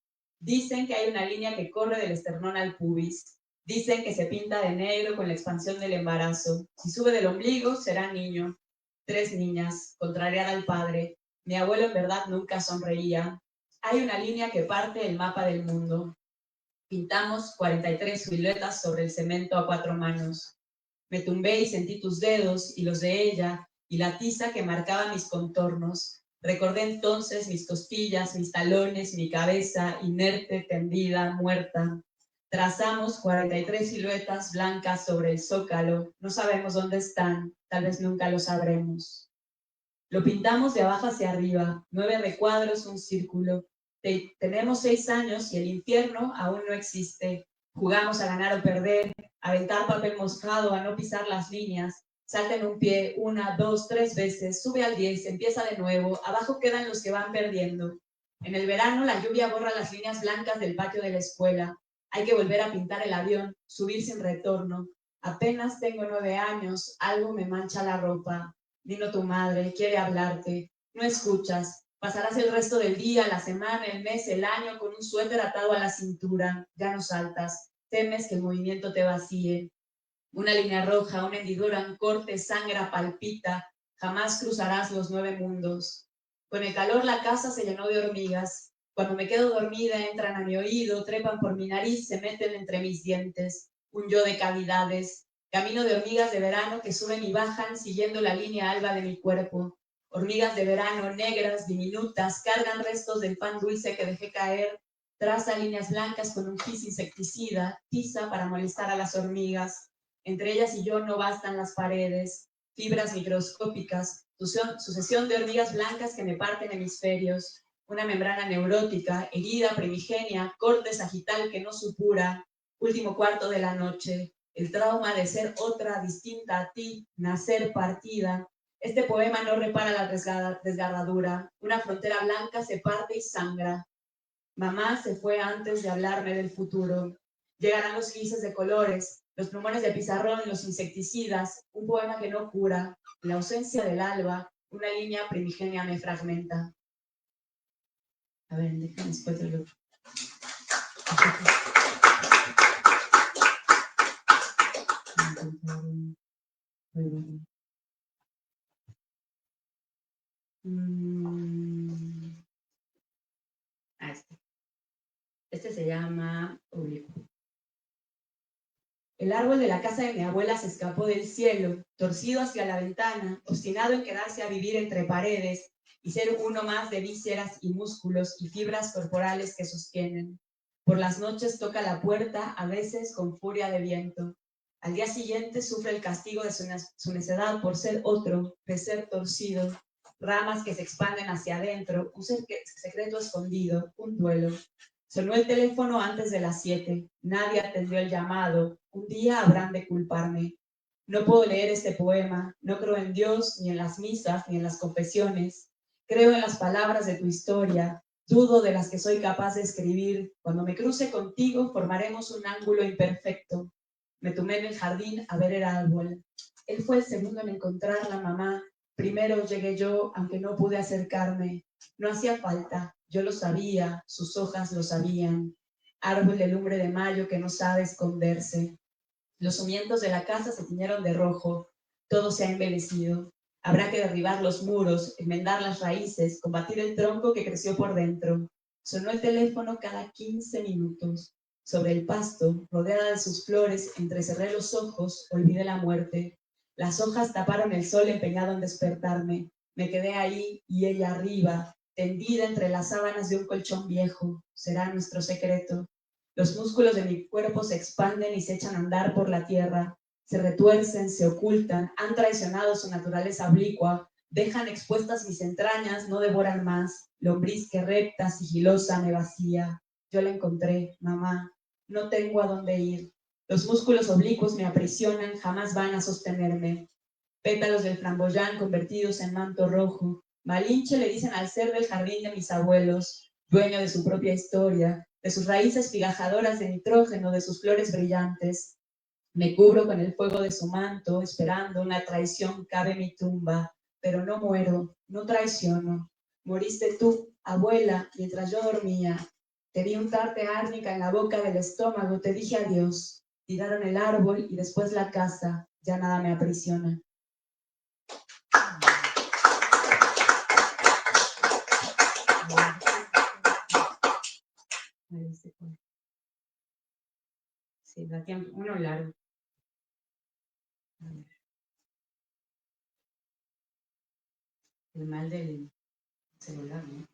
Dicen que hay una línea que corre del esternón al pubis. Dicen que se pinta de negro con la expansión del embarazo. Si sube del ombligo, será niño. 3 niñas, contrariada al padre. Mi abuelo en verdad nunca sonreía. Hay una línea que parte el mapa del mundo. Pintamos 43 siluetas sobre el cemento a 4 manos. Me tumbé y sentí tus dedos y los de ella y la tiza que marcaba mis contornos. Recordé entonces mis costillas, mis talones, mi cabeza, inerte, tendida, muerta. Trazamos 43 siluetas blancas sobre el zócalo. No sabemos dónde están, tal vez nunca lo sabremos. Lo pintamos de abajo hacia arriba, 9 recuadros, un círculo. Tenemos 6 años y el infierno aún no existe. Jugamos a ganar o perder, a aventar papel mojado, a no pisar las líneas. Salta en un pie, 1, 2, 3 veces, sube al 10, empieza de nuevo, abajo quedan los que van perdiendo. En el verano la lluvia borra las líneas blancas del patio de la escuela. Hay que volver a pintar el avión, subir sin retorno. Apenas tengo 9 años, algo me mancha la ropa. Vino tu madre, quiere hablarte. No escuchas. Pasarás el resto del día, la semana, el mes, el año con un suéter atado a la cintura. Ya no saltas. Temes que el movimiento te vacíe. Una línea roja, una hendidura, un corte, sangra, palpita. Jamás cruzarás los 9 mundos. Con el calor la casa se llenó de hormigas. Cuando me quedo dormida entran a mi oído, trepan por mi nariz, se meten entre mis dientes. Un yo de cavidades. Camino de hormigas de verano que suben y bajan siguiendo la línea alba de mi cuerpo. Hormigas de verano, negras, diminutas, cargan restos del pan dulce que dejé caer, traza líneas blancas con un gis insecticida, tiza para molestar a las hormigas. Entre ellas y yo no bastan las paredes, fibras microscópicas, sucesión de hormigas blancas que me parten hemisferios, una membrana neurótica, herida primigenia, corte sagital que no supura, último cuarto de la noche. El trauma de ser otra, distinta a ti, nacer partida. Este poema no repara la desgarradura. Una frontera blanca se parte y sangra. Mamá se fue antes de hablarme del futuro. Llegarán los grises de colores, los plumones de pizarrón, los insecticidas, un poema que no cura. La ausencia del alba, una línea primigenia me fragmenta. A ver, déjame después de lo... Este se llama Oblicuo. El árbol de la casa de mi abuela se escapó del cielo, torcido hacia la ventana, obstinado en quedarse a vivir entre paredes y ser uno más de vísceras y músculos y fibras corporales que sostienen. Por las noches toca la puerta, a veces con furia de viento. Al día siguiente sufre el castigo de su necedad por ser otro, de ser torcido. Ramas que se expanden hacia adentro, un secreto escondido, un duelo. Sonó el teléfono antes de las 7. Nadie atendió el llamado. Un día habrán de culparme. No puedo leer este poema. No creo en Dios, ni en las misas, ni en las confesiones. Creo en las palabras de tu historia. Dudo de las que soy capaz de escribir. Cuando me cruce contigo, formaremos un ángulo imperfecto. Me tomé en el jardín a ver el árbol. Él fue el segundo en encontrarla, mamá. Primero llegué yo, aunque no pude acercarme. No hacía falta. Yo lo sabía, sus hojas lo sabían. Árbol de lumbre de mayo que no sabe esconderse. Los cimientos de la casa se tiñeron de rojo. Todo se ha embellecido. Habrá que derribar los muros, enmendar las raíces, combatir el tronco que creció por dentro. Sonó el teléfono cada 15 minutos. Sobre el pasto, rodeada de sus flores, entrecerré los ojos, olvidé la muerte. Las hojas taparon el sol empeñado en despertarme. Me quedé ahí y ella arriba, tendida entre las sábanas de un colchón viejo. Será nuestro secreto. Los músculos de mi cuerpo se expanden y se echan a andar por la tierra. Se retuercen, se ocultan, han traicionado su naturaleza oblicua, dejan expuestas mis entrañas, no devoran más. Lombriz que recta, sigilosa, me vacía. Yo la encontré, mamá. No tengo a dónde ir. Los músculos oblicuos me aprisionan, jamás van a sostenerme. Pétalos del flamboyán convertidos en manto rojo. Malinche le dicen al ser del jardín de mis abuelos, dueño de su propia historia, de sus raíces figajadoras de nitrógeno, de sus flores brillantes. Me cubro con el fuego de su manto, esperando una traición cabe mi tumba, pero no muero, no traiciono. Moriste tú, abuela, mientras yo dormía. Te vi untarte árnica en la boca del estómago, te dije adiós. Tiraron el árbol y después la casa, ya nada me aprisiona. Sí, da tiempo, uno largo. El mal del celular, ¿no?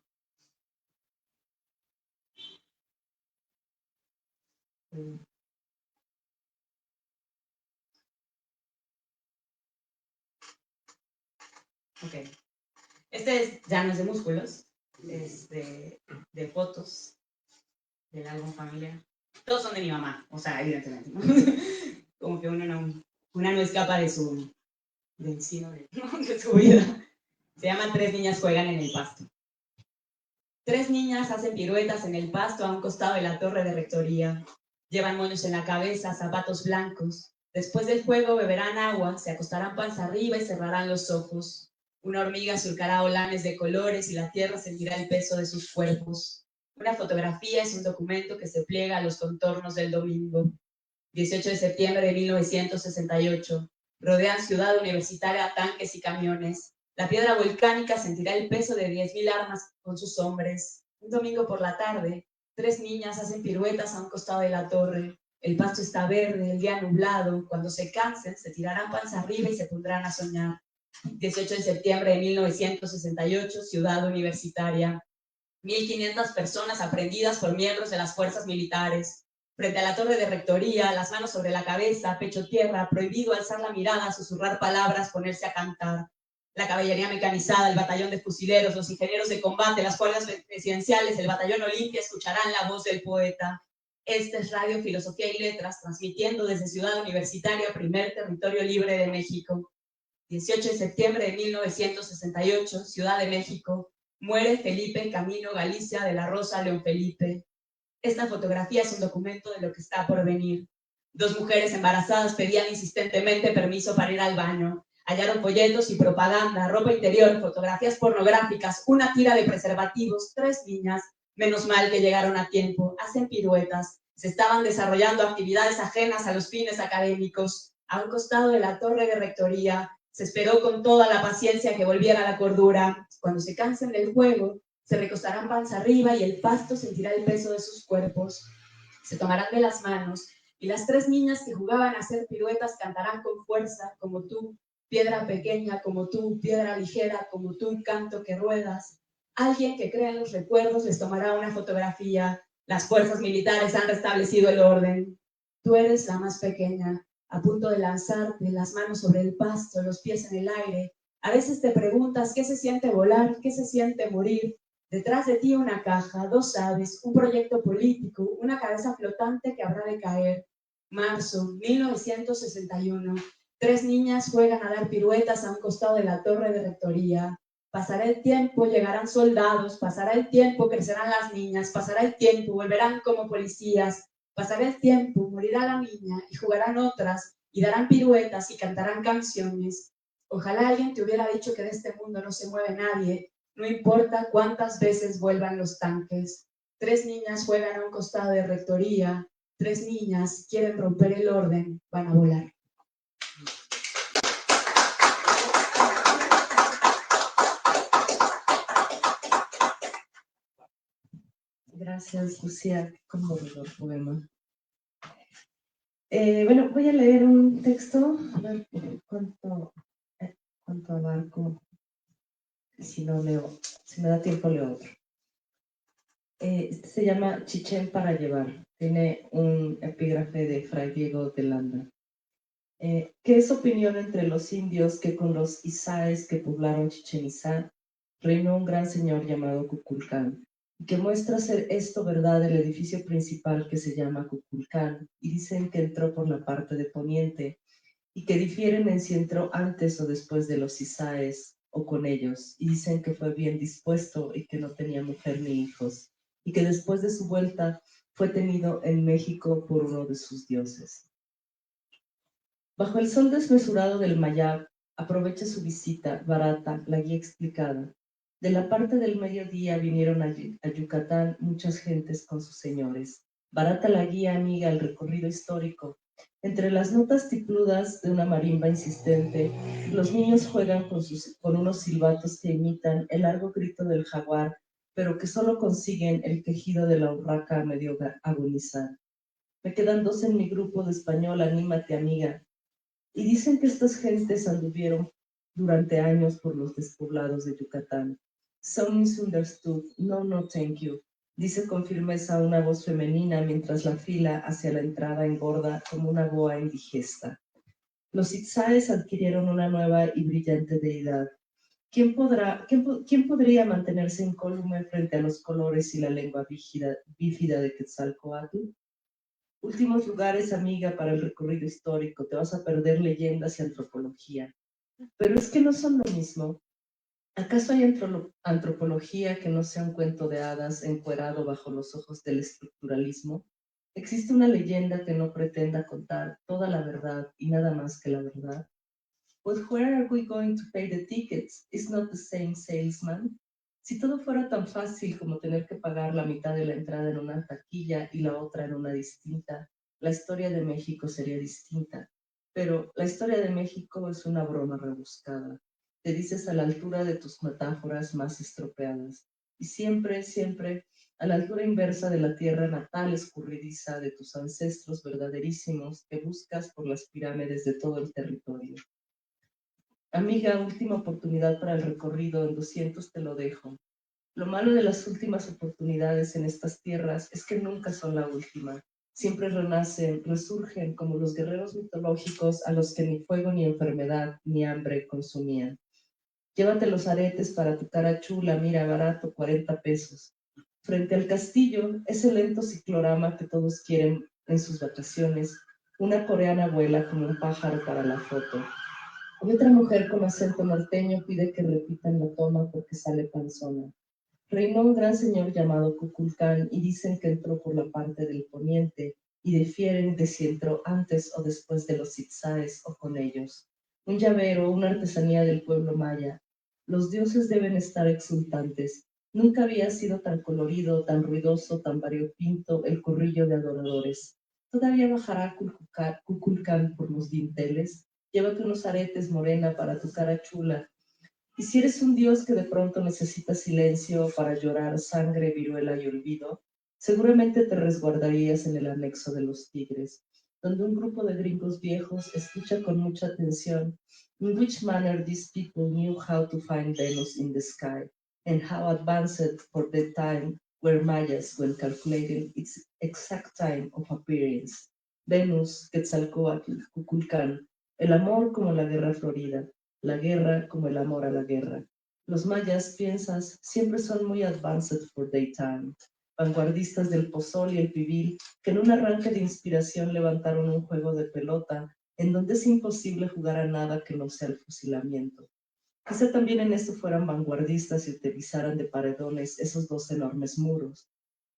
Ok. Ya no es de músculos, es de fotos del álbum familiar. Todos son de mi mamá, o sea, evidentemente, ¿no? Como que una no escapa del sino de su vida. Se llama Tres niñas juegan en el pasto. Tres niñas hacen piruetas en el pasto a un costado de la torre de rectoría. Llevan moños en la cabeza, zapatos blancos. Después del juego beberán agua, se acostarán panza arriba y cerrarán los ojos. Una hormiga surcará holanes de colores y la tierra sentirá el peso de sus cuerpos. Una fotografía es un documento que se pliega a los contornos del domingo. 18 de septiembre de 1968. Rodean Ciudad Universitaria tanques y camiones. La piedra volcánica sentirá el peso de 10.000 armas con sus hombres. Un domingo por la tarde, tres niñas hacen piruetas a un costado de la torre. El pasto está verde, el día nublado. Cuando se cansen, se tirarán panza arriba y se pondrán a soñar. 18 de septiembre de 1968, Ciudad Universitaria. 1.500 personas aprendidas por miembros de las fuerzas militares. Frente a la torre de rectoría, las manos sobre la cabeza, pecho tierra, prohibido alzar la mirada, susurrar palabras, ponerse a cantar. La caballería mecanizada, el batallón de fusileros, los ingenieros de combate, las fuerzas presidenciales, el batallón Olimpia escucharán la voz del poeta. Esta es Radio Filosofía y Letras, transmitiendo desde Ciudad Universitaria, primer territorio libre de México. 18 de septiembre de 1968, Ciudad de México. Muere Felipe Camino Galicia de la Rosa León Felipe. Esta fotografía es un documento de lo que está por venir. Dos mujeres embarazadas pedían insistentemente permiso para ir al baño. Hallaron folletos y propaganda, ropa interior, fotografías pornográficas, una tira de preservativos, tres niñas. Menos mal que llegaron a tiempo. Hacen piruetas. Se estaban desarrollando actividades ajenas a los fines académicos. A un costado de la torre de rectoría, se esperó con toda la paciencia que volviera la cordura. Cuando se cansen del juego, se recostarán panza arriba y el pasto sentirá el peso de sus cuerpos. Se tomarán de las manos y las tres niñas que jugaban a hacer piruetas cantarán con fuerza, como tú, piedra pequeña, como tú, piedra ligera, como tú, canto que ruedas. Alguien que crea en los recuerdos les tomará una fotografía. Las fuerzas militares han restablecido el orden. Tú eres la más pequeña, a punto de lanzarte, las manos sobre el pasto, los pies en el aire. A veces te preguntas qué se siente volar, qué se siente morir. Detrás de ti una caja, dos aves, un proyecto político, una cabeza flotante que habrá de caer. Marzo 1961. Tres niñas juegan a dar piruetas a un costado de la torre de rectoría. Pasará el tiempo, llegarán soldados, pasará el tiempo, crecerán las niñas, pasará el tiempo, volverán como policías. Pasará el tiempo, morirá la niña y jugarán otras y darán piruetas y cantarán canciones. Ojalá alguien te hubiera dicho que de este mundo no se mueve nadie, no importa cuántas veces vuelvan los tanques. Tres niñas juegan a un costado de rectoría, tres niñas quieren romper el orden, van a volar. Gracias, Lucía, qué conmovedor poema. Bueno, voy a leer un texto, a ver cuánto abarco. Si no leo, si me da tiempo leo otro. Este se llama Chichén para llevar. Tiene un epígrafe de Fray Diego de Landa. ¿Qué es opinión entre los indios que con los izáes que poblaron Chichén Itzá reinó un gran señor llamado Kukulcán? Y que muestra ser esto verdad el edificio principal que se llama Kukulcán, y dicen que entró por la parte de poniente, y que difieren en si entró antes o después de los izáes o con ellos, y dicen que fue bien dispuesto y que no tenía mujer ni hijos, y que después de su vuelta fue tenido en México por uno de sus dioses. Bajo el sol desmesurado del Mayab, aprovecha su visita, barata, la guía explicada. De la parte del mediodía vinieron a Yucatán muchas gentes con sus señores. Barata la guía amiga al recorrido histórico. Entre las notas tipludas de una marimba insistente, los niños juegan con unos silbatos que imitan el largo grito del jaguar, pero que solo consiguen el quejido de la urraca a medio agonizar. Me quedan 2 en mi grupo de español, anímate amiga. Y dicen que estas gentes anduvieron durante años por los despoblados de Yucatán. So misunderstood, no, no, thank you, dice con firmeza una voz femenina mientras la fila hacia la entrada engorda como una boa indigesta. Los itzaes adquirieron una nueva y brillante deidad. ¿Quién podría mantenerse incólume frente a los colores y la lengua bífida de Quetzalcóatl? Últimos lugares, amiga, para el recorrido histórico. Te vas a perder leyendas y antropología. Pero es que no son lo mismo. ¿Acaso hay antropología que no sea un cuento de hadas encuerado bajo los ojos del estructuralismo? ¿Existe una leyenda que no pretenda contar toda la verdad y nada más que la verdad? But where are we going to pay the tickets? Is not the same salesman? Si todo fuera tan fácil como tener que pagar la mitad de la entrada en una taquilla y la otra en una distinta, la historia de México sería distinta. Pero la historia de México es una broma rebuscada. Te dices a la altura de tus metáforas más estropeadas. Y siempre, siempre, a la altura inversa de la tierra natal escurridiza de tus ancestros verdaderísimos que buscas por las pirámides de todo el territorio. Amiga, última oportunidad para el recorrido, en 200 te lo dejo. Lo malo de las últimas oportunidades en estas tierras es que nunca son la última. Siempre renacen, resurgen como los guerreros mitológicos a los que ni fuego ni enfermedad ni hambre consumían. Llévate los aretes para tu cara chula, mira, barato, 40 pesos. Frente al castillo, ese lento ciclorama que todos quieren en sus vacaciones, una coreana vuela como un pájaro para la foto. Y otra mujer con acento norteño pide que repitan la toma porque sale panzona. Reinó un gran señor llamado Cuculcán y dicen que entró por la parte del poniente y difieren de si entró antes o después de los itzaes o con ellos. Un llavero, una artesanía del pueblo maya. Los dioses deben estar exultantes. Nunca había sido tan colorido, tan ruidoso, tan variopinto el corrillo de adoradores. ¿Todavía bajará Cuculcán por los dinteles? Llévate unos aretes, morena, para tu cara chula. Y si eres un dios que de pronto necesita silencio para llorar sangre, viruela y olvido, seguramente te resguardarías en el anexo de los tigres, donde un grupo de gringos viejos escucha con mucha atención in which manner these people knew how to find Venus in the sky, and how advanced for the time were Mayas when calculating its exact time of appearance. Venus, Quetzalcóatl, Cuculcán, el amor como la guerra florida, la guerra como el amor a la guerra. Los mayas, piensas, siempre son muy advanced for their time, vanguardistas del pozol y el pibil, que en un arranque de inspiración levantaron un juego de pelota en donde es imposible jugar a nada que no sea el fusilamiento. Quizá también en esto fueran vanguardistas y utilizaran de paredones esos 2 enormes muros,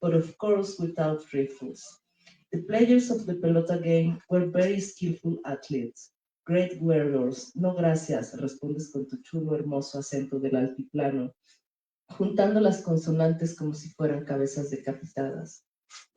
but of course without rifles. The players of the pelota game were very skillful athletes. Great warriors, no gracias, respondes con tu chulo hermoso acento del altiplano, juntando las consonantes como si fueran cabezas decapitadas.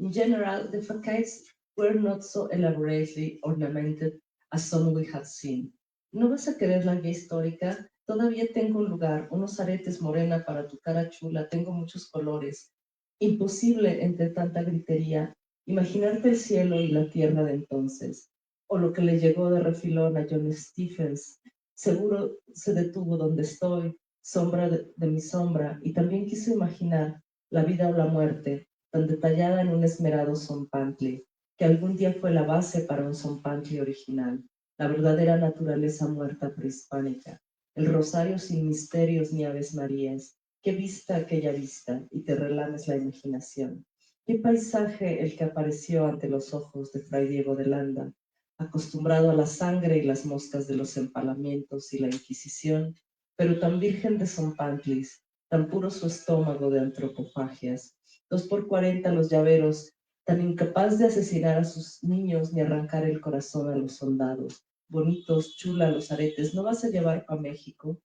In general, the facades were not so elaborately ornamented as some we had seen. ¿No vas a querer la guía histórica? Todavía tengo un lugar, unos aretes morena para tu cara chula, tengo muchos colores. Imposible entre tanta gritería imaginarte el cielo y la tierra de entonces, o lo que le llegó de refilón a John Stephens. Seguro se detuvo donde estoy, sombra de mi sombra, y también quiso imaginar la vida o la muerte, tan detallada en un esmerado zompantli, que algún día fue la base para un zompantli original, la verdadera naturaleza muerta prehispánica, el rosario sin misterios ni aves marías. Qué vista aquella vista, y te relames la imaginación. Qué paisaje el que apareció ante los ojos de Fray Diego de Landa, acostumbrado a la sangre y las moscas de los empalamientos y la Inquisición, pero tan virgen de zompantlis, tan puro su estómago de antropofagias, 2 por 40 los llaveros, tan incapaz de asesinar a sus niños ni arrancar el corazón a los soldados, bonitos, chula los aretes, ¿no vas a llevar para México?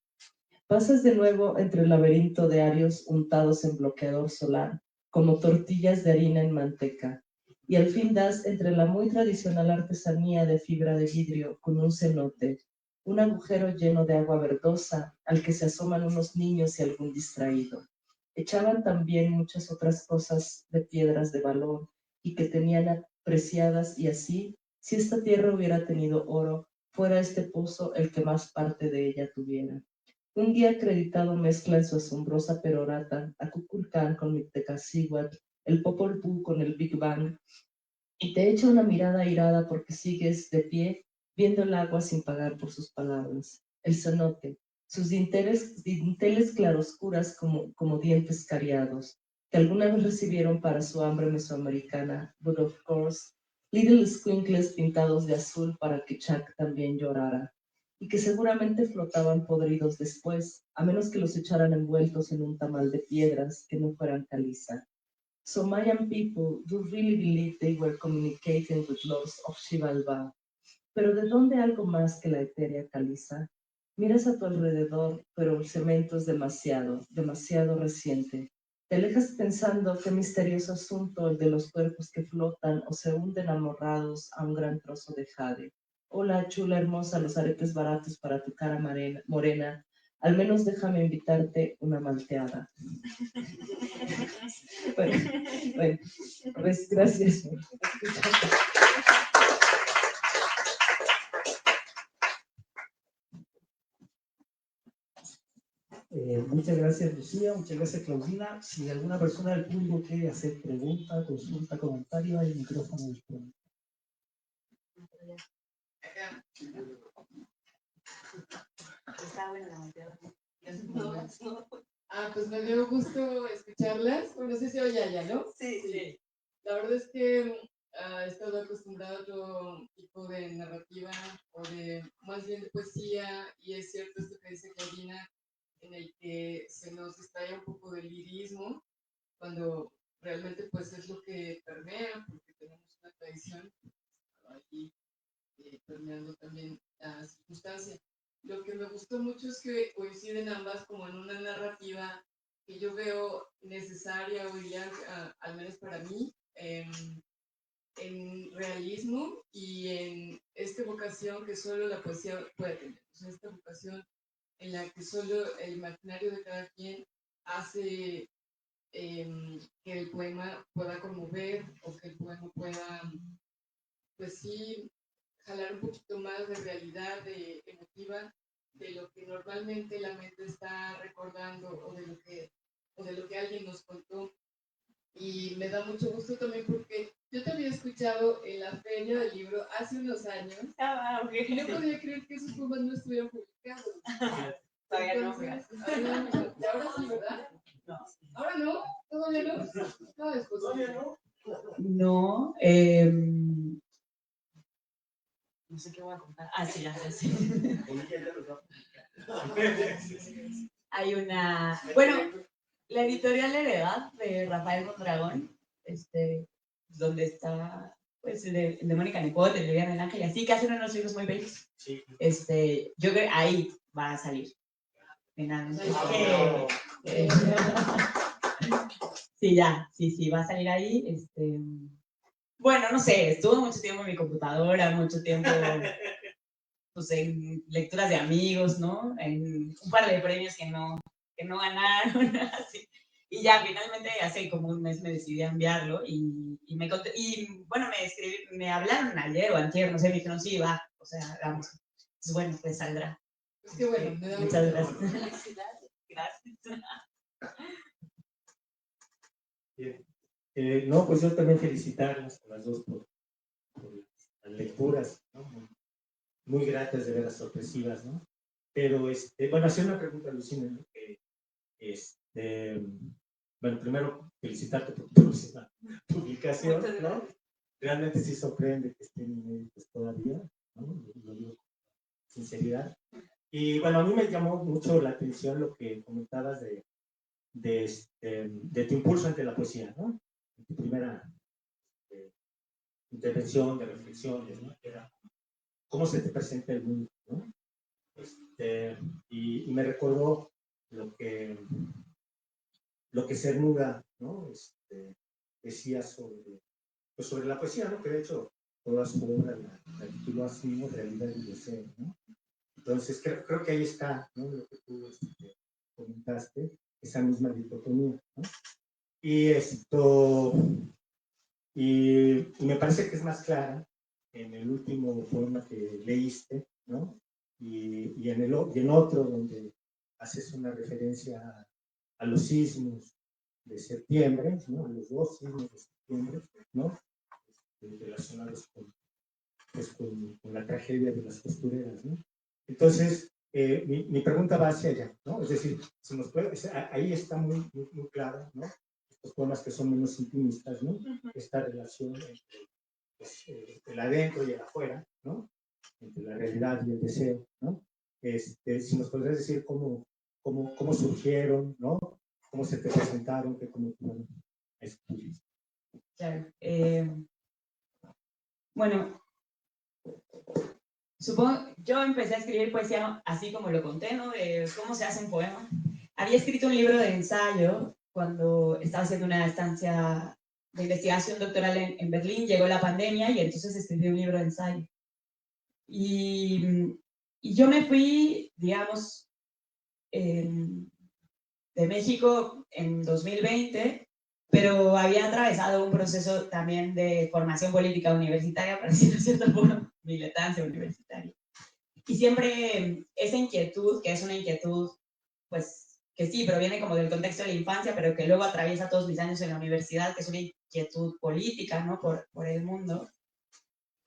Pasas de nuevo entre el laberinto de arios untados en bloqueador solar, como tortillas de harina en manteca, y al fin das entre la muy tradicional artesanía de fibra de vidrio con un cenote, un agujero lleno de agua verdosa al que se asoman unos niños y algún distraído. Echaban también muchas otras cosas de piedras de valor y que tenían apreciadas, y así, si esta tierra hubiera tenido oro, fuera este pozo el que más parte de ella tuviera. Un guía acreditado mezcla en su asombrosa perorata a Kukulcán con Mictecacihuatl, el Popol Vuh con el Big Bang, y te echa una mirada airada porque sigues de pie viendo el agua sin pagar por sus palabras. El cenote, sus dinteles claroscuras como dientes cariados, que alguna vez recibieron para su hambre mesoamericana, but of course, little squinkles pintados de azul para que Chuck también llorara, y que seguramente flotaban podridos después, a menos que los echaran envueltos en un tamal de piedras que no fueran caliza. So Mayan people do really believe they were communicating with lords of Xibalbá. Pero ¿de dónde algo más que la etérea caliza? Miras a tu alrededor, pero el cemento es demasiado, demasiado reciente. Te alejas pensando qué misterioso asunto el de los cuerpos que flotan o se hunden amorrados a un gran trozo de jade. Hola, chula hermosa, los aretes baratos para tu cara morena. Al menos déjame invitarte una malteada. Bueno, pues gracias. Muchas gracias, Lucía, muchas gracias, Claudina. Si alguna persona del público quiere hacer pregunta, consulta, comentario, hay micrófono disponible. Está buena la malteada. Pues me dio gusto escucharlas. Bueno, no sé si oye ya, ¿no? Sí. La verdad es que he estado acostumbrado a otro tipo de narrativa o de más bien de poesía, y es cierto esto que dice Claudina, en el que se nos extrae un poco del lirismo, cuando realmente pues es lo que permea, porque tenemos una tradición aquí permeando también la circunstancia. Lo que me gustó mucho es que coinciden ambas como en una narrativa que yo veo necesaria hoy día, al menos para mí, en realismo y en esta vocación que solo la poesía puede tener. O sea, esta vocación en la que solo el imaginario de cada quien hace que el poema pueda conmover, o que el poema pueda, pues sí, jalar un poquito más de realidad emotiva de lo que normalmente la mente está recordando, o de lo que alguien nos contó. Y me da mucho gusto también porque yo te había escuchado en la feria del libro hace unos años. Y no podía creer que esos poemas no estuvieran publicados. Todavía no. Entonces, y ahora sí, ¿verdad? No. ¿Ahora no? ¿Todavía no? No, después. ¿Todavía no? No, no sé qué voy a contar. Sí, ya sé. Hay una, bueno, la editorial Heredad de Rafael Mondragón, donde está, pues, de Mónica Nepot, de Liliana del Ángel, y así, que hacen unos libros muy bellos. Sí. Yo creo ahí va a salir. Finalmente. Sí, ya, sí, va a salir ahí. Bueno, no sé, estuve mucho tiempo en mi computadora, mucho tiempo, pues, en lecturas de amigos, ¿no? En un par de premios que no ganaron, así. Y ya, finalmente, hace como un mes me decidí a enviarlo, y bueno, me hablaron ayer o antier, no sé, me dijeron, sí, va, o sea, vamos. Entonces, bueno, pues saldrá. Es que bueno, me da Muchas mucho gracias. felicidades. Gracias. Bien. No, pues yo también felicitarlas a las dos por las lecturas, ¿no? Muy gratas, de veras sorpresivas, ¿no? Pero, bueno, hacer una pregunta, Lucina, ¿no? Bueno, primero felicitarte por tu próxima publicación, ¿no? Realmente sí sorprende que estén inéditos todavía, ¿no? Lo digo con sinceridad. Y bueno, a mí me llamó mucho la atención lo que comentabas de tu impulso ante la poesía, ¿no? Tu primera intervención de reflexiones, ¿no? Era cómo se te presenta el mundo, ¿no? Y me recordó lo que Cernuda, ¿no? Decía pues sobre la poesía, ¿no? Que de hecho toda su obra la tituló así mismo, Realidad y Deseo, ¿no? Entonces creo que ahí está, ¿no? Lo que tú comentaste, esa misma dicotomía, ¿no? Y me parece que es más clara en el último poema que leíste, ¿no? Y en otro donde haces una referencia a los sismos de septiembre, ¿no? A los 2 sismos de septiembre, ¿no? Relacionados con la tragedia de las costureras, ¿no? Entonces, mi pregunta va hacia allá, ¿no? Es decir, si nos puede, ahí está muy claro, ¿no? Estos poemas que son menos intimistas, ¿no? Esta relación entre el adentro y el afuera, ¿no? Entre la realidad y el deseo, ¿no? Si nos podrías decir cómo surgieron, ¿no? Cómo se te presentaron, que cómo tú escribiste. Claro. Bueno, supongo, yo empecé a escribir poesía así como lo conté, ¿no? De cómo se hace un poema. Había escrito un libro de ensayo cuando estaba haciendo una estancia de investigación doctoral en Berlín, llegó la pandemia y entonces escribí un libro de ensayo. Y yo me fui, digamos, de México en 2020, pero había atravesado un proceso también de formación política universitaria, para decirlo de cierta forma, militancia universitaria. Y siempre esa inquietud, que es una inquietud, pues, que sí, proviene como del contexto de la infancia, pero que luego atraviesa todos mis años en la universidad, que es una inquietud política, ¿no? Por el mundo.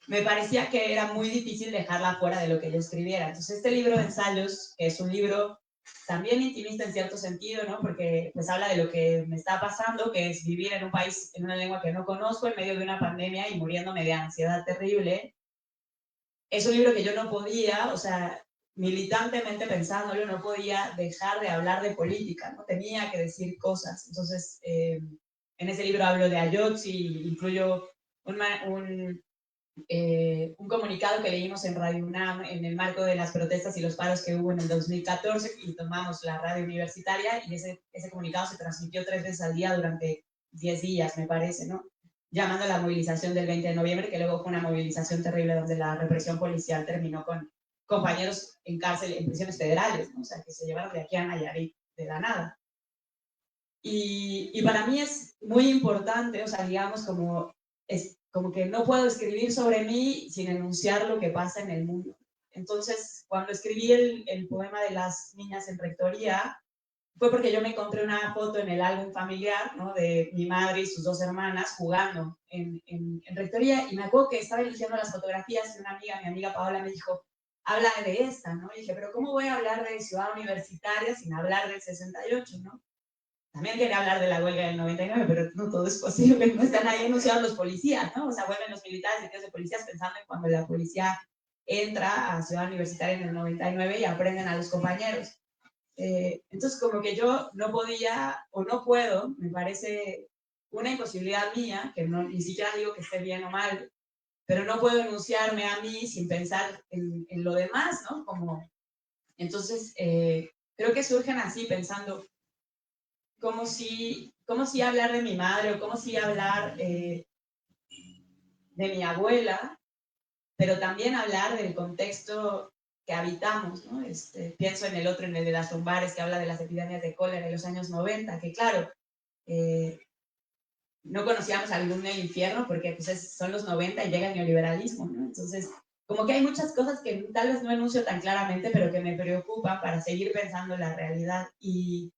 Me parecía que era muy difícil dejarla fuera de lo que yo escribiera. Entonces, este libro de ensayos, que es un libro también intimista en cierto sentido, ¿no? Porque pues habla de lo que me está pasando, que es vivir en un país, en una lengua que no conozco, en medio de una pandemia y muriéndome de ansiedad terrible. Es un libro que yo no podía, o sea, militantemente pensándolo, no podía dejar de hablar de política, ¿no? Tenía que decir cosas. Entonces, en ese libro hablo de Ayotzi, incluyo un comunicado que leímos en Radio UNAM en el marco de las protestas y los paros que hubo en el 2014 y tomamos la radio universitaria y ese comunicado se transmitió 3 veces al día durante 10 días, me parece, ¿no? Llamando a la movilización del 20 de noviembre, que luego fue una movilización terrible donde la represión policial terminó con compañeros en cárcel, en prisiones federales, ¿no? O sea, que se llevaron de aquí a Nayarit de la nada. Y para mí es muy importante, o sea, digamos, como que no puedo escribir sobre mí sin enunciar lo que pasa en el mundo. Entonces, cuando escribí el poema de las niñas en rectoría, fue porque yo me encontré una foto en el álbum familiar, ¿no? De mi madre y sus 2 hermanas jugando en rectoría, y me acuerdo que estaba eligiendo las fotografías y una amiga, mi amiga Paola, me dijo, habla de esta, ¿no? Y dije, pero ¿cómo voy a hablar de Ciudad Universitaria sin hablar del 68, ¿no? También quería hablar de la huelga del 99, pero no todo es posible. No están ahí anunciados los policías, ¿no? O sea, vuelven los militares y de policías pensando en cuando la policía entra a Ciudad Universitaria en el 99 y aprenden a los compañeros. Entonces, como que yo no podía o no puedo, me parece una imposibilidad mía, que no, ni siquiera digo que esté bien o mal, pero no puedo enunciarme a mí sin pensar en lo demás, ¿no? Entonces, creo que surgen así, pensando, como si hablar de mi madre o como si hablar de mi abuela, pero también hablar del contexto que habitamos, ¿no? Pienso en el otro, en el de las lumbares, que habla de las epidemias de cólera en los años 90, que claro, no conocíamos algún del infierno porque pues son los 90 y llega el neoliberalismo, ¿no? Entonces, como que hay muchas cosas que tal vez no enuncio tan claramente, pero que me preocupan para seguir pensando en la realidad. Y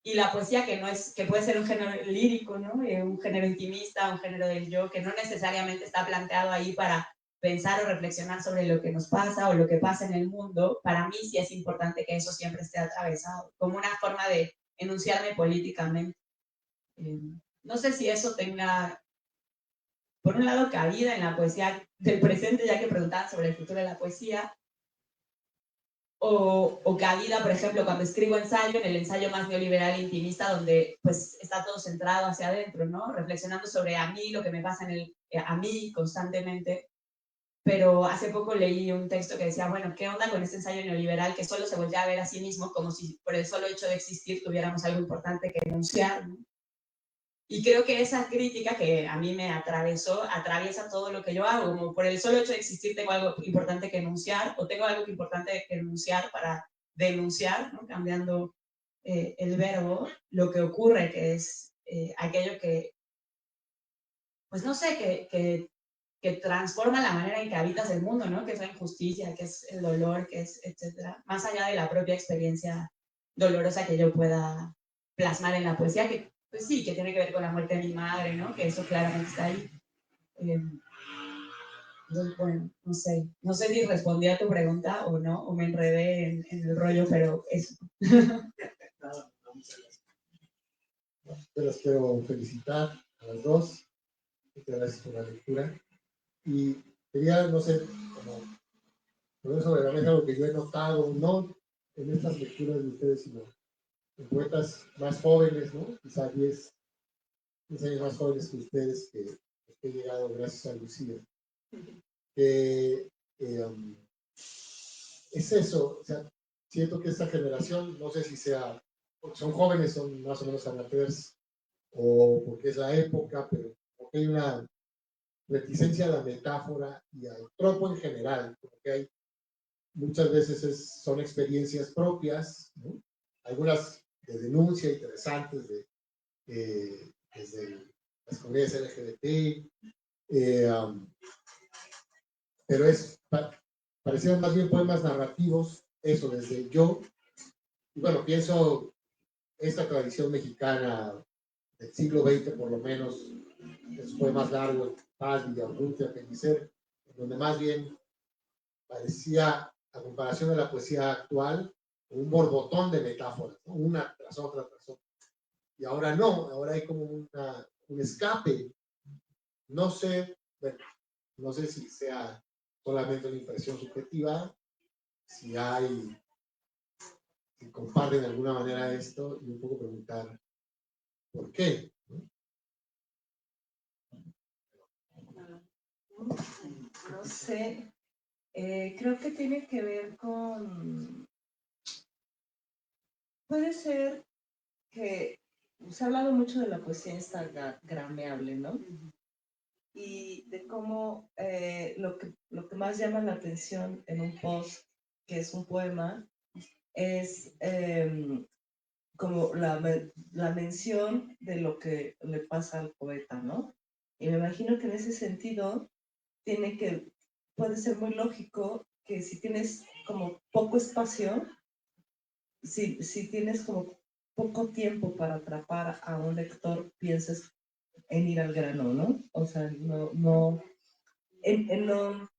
la poesía que puede ser un género lírico, ¿no? Un género intimista, un género del yo, que no necesariamente está planteado ahí para pensar o reflexionar sobre lo que nos pasa o lo que pasa en el mundo, para mí sí es importante que eso siempre esté atravesado, como una forma de enunciarme políticamente. No sé si eso tenga, por un lado, cabida en la poesía del presente, ya que preguntaban sobre el futuro de la poesía, o cabida, por ejemplo, cuando escribo ensayo, en el ensayo más neoliberal e intimista, donde pues está todo centrado hacia adentro, ¿no? Reflexionando sobre a mí, lo que me pasa a mí constantemente. pero hace poco leí un texto que decía, bueno, ¿qué onda con este ensayo neoliberal que solo se voltea a ver a sí mismo como si por el solo hecho de existir tuviéramos algo importante que denunciar, ¿no? Y creo que esa crítica que a mí me atravesó, atraviesa todo lo que yo hago, como por el solo hecho de existir tengo algo importante que denunciar, o tengo algo importante que denunciar para denunciar, ¿no? Cambiando el verbo, lo que ocurre, que es aquello que, pues no sé, que transforma la manera en que habitas el mundo, ¿no? Que es la injusticia, que es el dolor, que es, etcétera, más allá de la propia experiencia dolorosa que yo pueda plasmar en la poesía, que pues sí, que tiene que ver con la muerte de mi madre, ¿no? Que eso claramente está ahí. Entonces, bueno, no sé si respondí a tu pregunta o no, o me enredé en el rollo, pero eso. Yo las quiero felicitar a las dos. Muchas gracias por la lectura. Y quería, no sé, como poner sobre la mesa lo que yo he notado, no en estas lecturas de ustedes, sino en poetas más jóvenes, ¿no? Quizá 10 años más jóvenes que ustedes, que he llegado gracias a Lucía. Es eso, o sea, siento que esta generación, no sé si sea, porque son jóvenes, son más o menos amateurs, o porque es la época, pero porque hay una reticencia a la metáfora y al tropo en general, porque hay muchas veces son experiencias propias, ¿no? Algunas de denuncia interesantes desde las comunidades LGBT, pero parecían más bien poemas narrativos, eso, desde el yo. Y bueno, pienso esta tradición mexicana del siglo XX, por lo menos, esos poemas largos, Paz, Villaurrutia, Pellicer, donde más bien parecía, a comparación de la poesía actual, un borbotón de metáforas, ¿no? Una tras otra, tras otra. Y ahora no, ahora hay como un escape. No sé, bueno, no sé si sea solamente una impresión subjetiva, si comparten de alguna manera esto, y un poco preguntar por qué, ¿no? No sé, creo que tiene que ver con, puede ser que se ha hablado mucho de la poesía instagrameable, ¿no? Y de cómo lo que más llama la atención en un post, que es un poema, es como la mención de lo que le pasa al poeta, ¿no? Y me imagino que en ese sentido puede ser muy lógico que si tienes como poco espacio, si tienes como poco tiempo para atrapar a un lector, pienses en ir al grano, ¿no? O sea, en no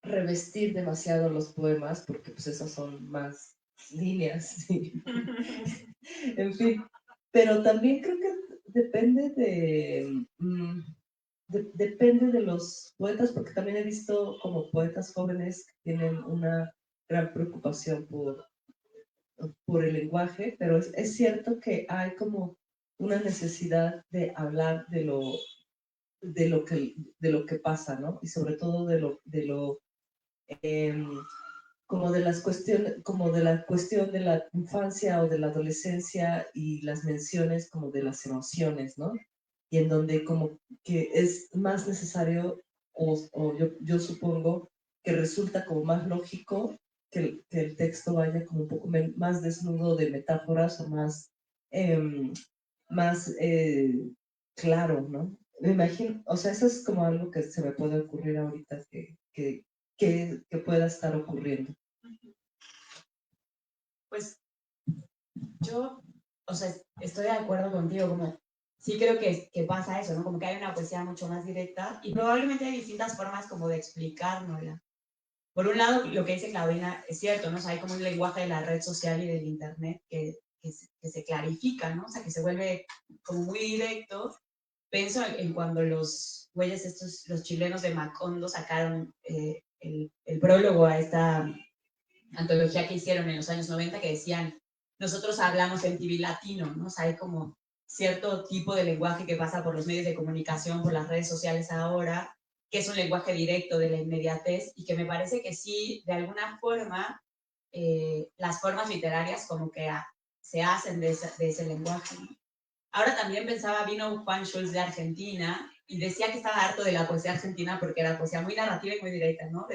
revestir demasiado los poemas, porque pues esas son más líneas, ¿sí? En fin. Pero también creo que depende depende de los poetas, porque también he visto como poetas jóvenes que tienen una gran preocupación por el lenguaje, pero es cierto que hay como una necesidad de hablar de lo que pasa, ¿no? Y sobre todo em, como de las cuestiones, como de la cuestión de la infancia o de la adolescencia y las menciones como de las emociones, ¿no? Y en donde como que es más necesario, o yo supongo que resulta como más lógico que el texto vaya como un poco más desnudo de metáforas o más claro, ¿no? Me imagino, o sea, eso es como algo que se me puede ocurrir ahorita que pueda estar ocurriendo. Pues yo, o sea, estoy de acuerdo contigo, como sí creo que pasa eso, ¿no? Como que hay una poesía mucho más directa y probablemente hay distintas formas como de explicárnosla. Por un lado, lo que dice Claudina es cierto, ¿no? O sea, hay como un lenguaje de la red social y del internet que se clarifica, ¿no? O sea, que se vuelve como muy directo. Pienso en cuando los güeyes estos, los chilenos de Macondo sacaron el prólogo a esta antología que hicieron en los años 90 que decían, nosotros hablamos en TV latino, ¿no? O sea, hay como cierto tipo de lenguaje que pasa por los medios de comunicación, por las redes sociales ahora, que es un lenguaje directo de la inmediatez y que me parece que sí, de alguna forma, las formas literarias como que se hacen de ese lenguaje, ¿no? Ahora también pensaba, vino Juan Schulz de Argentina y decía que estaba harto de la poesía argentina porque era poesía muy narrativa y muy directa, ¿no?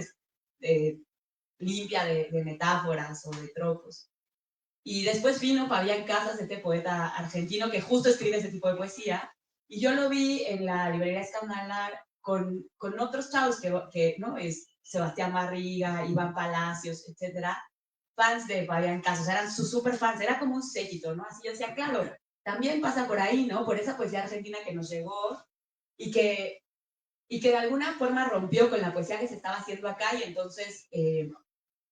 Limpia de metáforas o de tropos. Y después vino Fabián Casas, este poeta argentino que justo escribe ese tipo de poesía, y yo lo vi en la librería Escanalar con otros chavos que ¿no? Es Sebastián Barriga, Iván Palacios, etcétera, fans de Fabián Casas, eran sus super fans, era como un séquito, ¿no? Así yo decía, claro, también pasa por ahí, ¿no? Por esa poesía argentina que nos llegó y que de alguna forma rompió con la poesía que se estaba haciendo acá, y entonces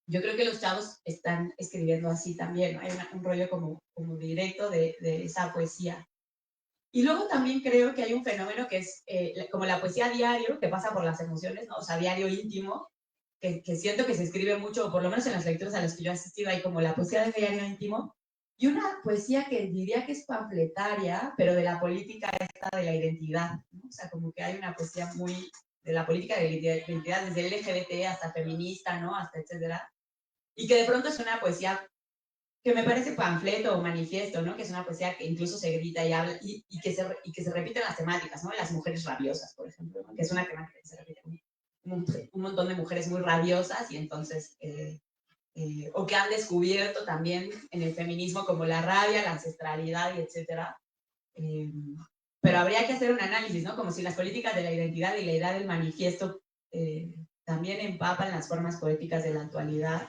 yo creo que los chavos están escribiendo así también, ¿no? Hay un rollo como directo de esa poesía. Y luego también creo que hay un fenómeno que es como la poesía diario, que pasa por las emociones, ¿no? O sea, diario íntimo, que siento que se escribe mucho, por lo menos en las lecturas a las que yo he asistido, hay como la poesía del diario íntimo, y una poesía que diría que es panfletaria, pero de la política esta de la identidad, ¿no? O sea, como que hay una poesía muy de la política de la identidad, desde LGBT hasta feminista, ¿no? Hasta etcétera. Y que de pronto es una poesía que me parece panfleto o manifiesto, ¿no? Que es una poesía que incluso se grita y habla, y que se repiten las temáticas, ¿no? Las mujeres rabiosas, por ejemplo, ¿no? Que es una temática que se repite un montón de mujeres muy rabiosas, y entonces, o que han descubierto también en el feminismo como la rabia, la ancestralidad y etcétera. Pero habría que hacer un análisis, ¿no? Como si las políticas de la identidad y la idea del manifiesto también empapan las formas poéticas de la actualidad,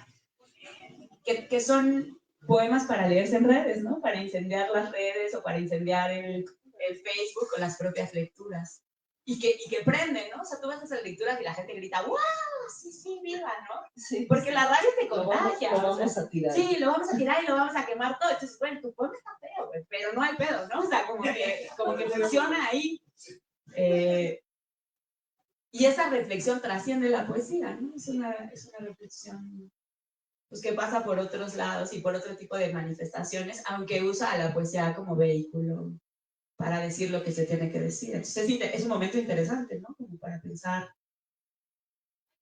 que son poemas para leerse en redes, ¿no? Para incendiar las redes o para incendiar el Facebook con las propias lecturas. Y que prenden, ¿no? O sea, tú vas a esas lecturas y la gente grita, ¡wow! Sí, sí, viva, ¿no? Sí, porque la rabia te contagia. Lo vamos a tirar. Sí, lo vamos a tirar y lo vamos a quemar todo. Entonces, bueno, tu poema está feo, pero no hay pedo, ¿no? O sea, como que funciona ahí. Y esa reflexión trasciende la poesía, ¿no? Es una reflexión pues, que pasa por otros lados y por otro tipo de manifestaciones, aunque usa a la poesía como vehículo para decir lo que se tiene que decir. Entonces es un momento interesante, ¿no? Como para pensar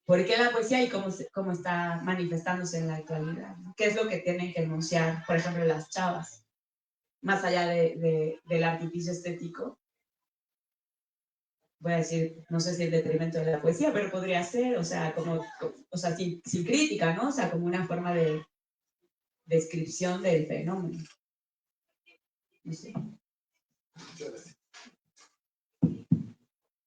por qué la poesía y cómo está manifestándose en la actualidad, ¿no? ¿Qué es lo que tienen que enunciar, por ejemplo, las chavas? Más allá del artificio estético, voy a decir, no sé si en detrimento de la poesía, pero podría ser, o sea, sin crítica, ¿no? O sea, como una forma de descripción del fenómeno. No sé.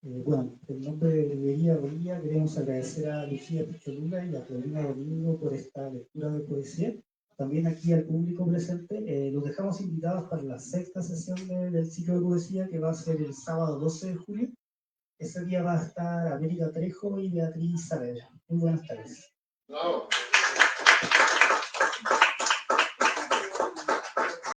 Bueno, en nombre de Librería Bonilla queremos agradecer a Lucía Picholula y a Claudina Domingo por esta lectura de poesía. También aquí al público presente, los dejamos invitados para la sexta sesión del ciclo de poesía, que va a ser el sábado 12 de julio. Ese día va a estar América Trejo y Beatriz Saavedra. Muy buenas tardes. Bravo.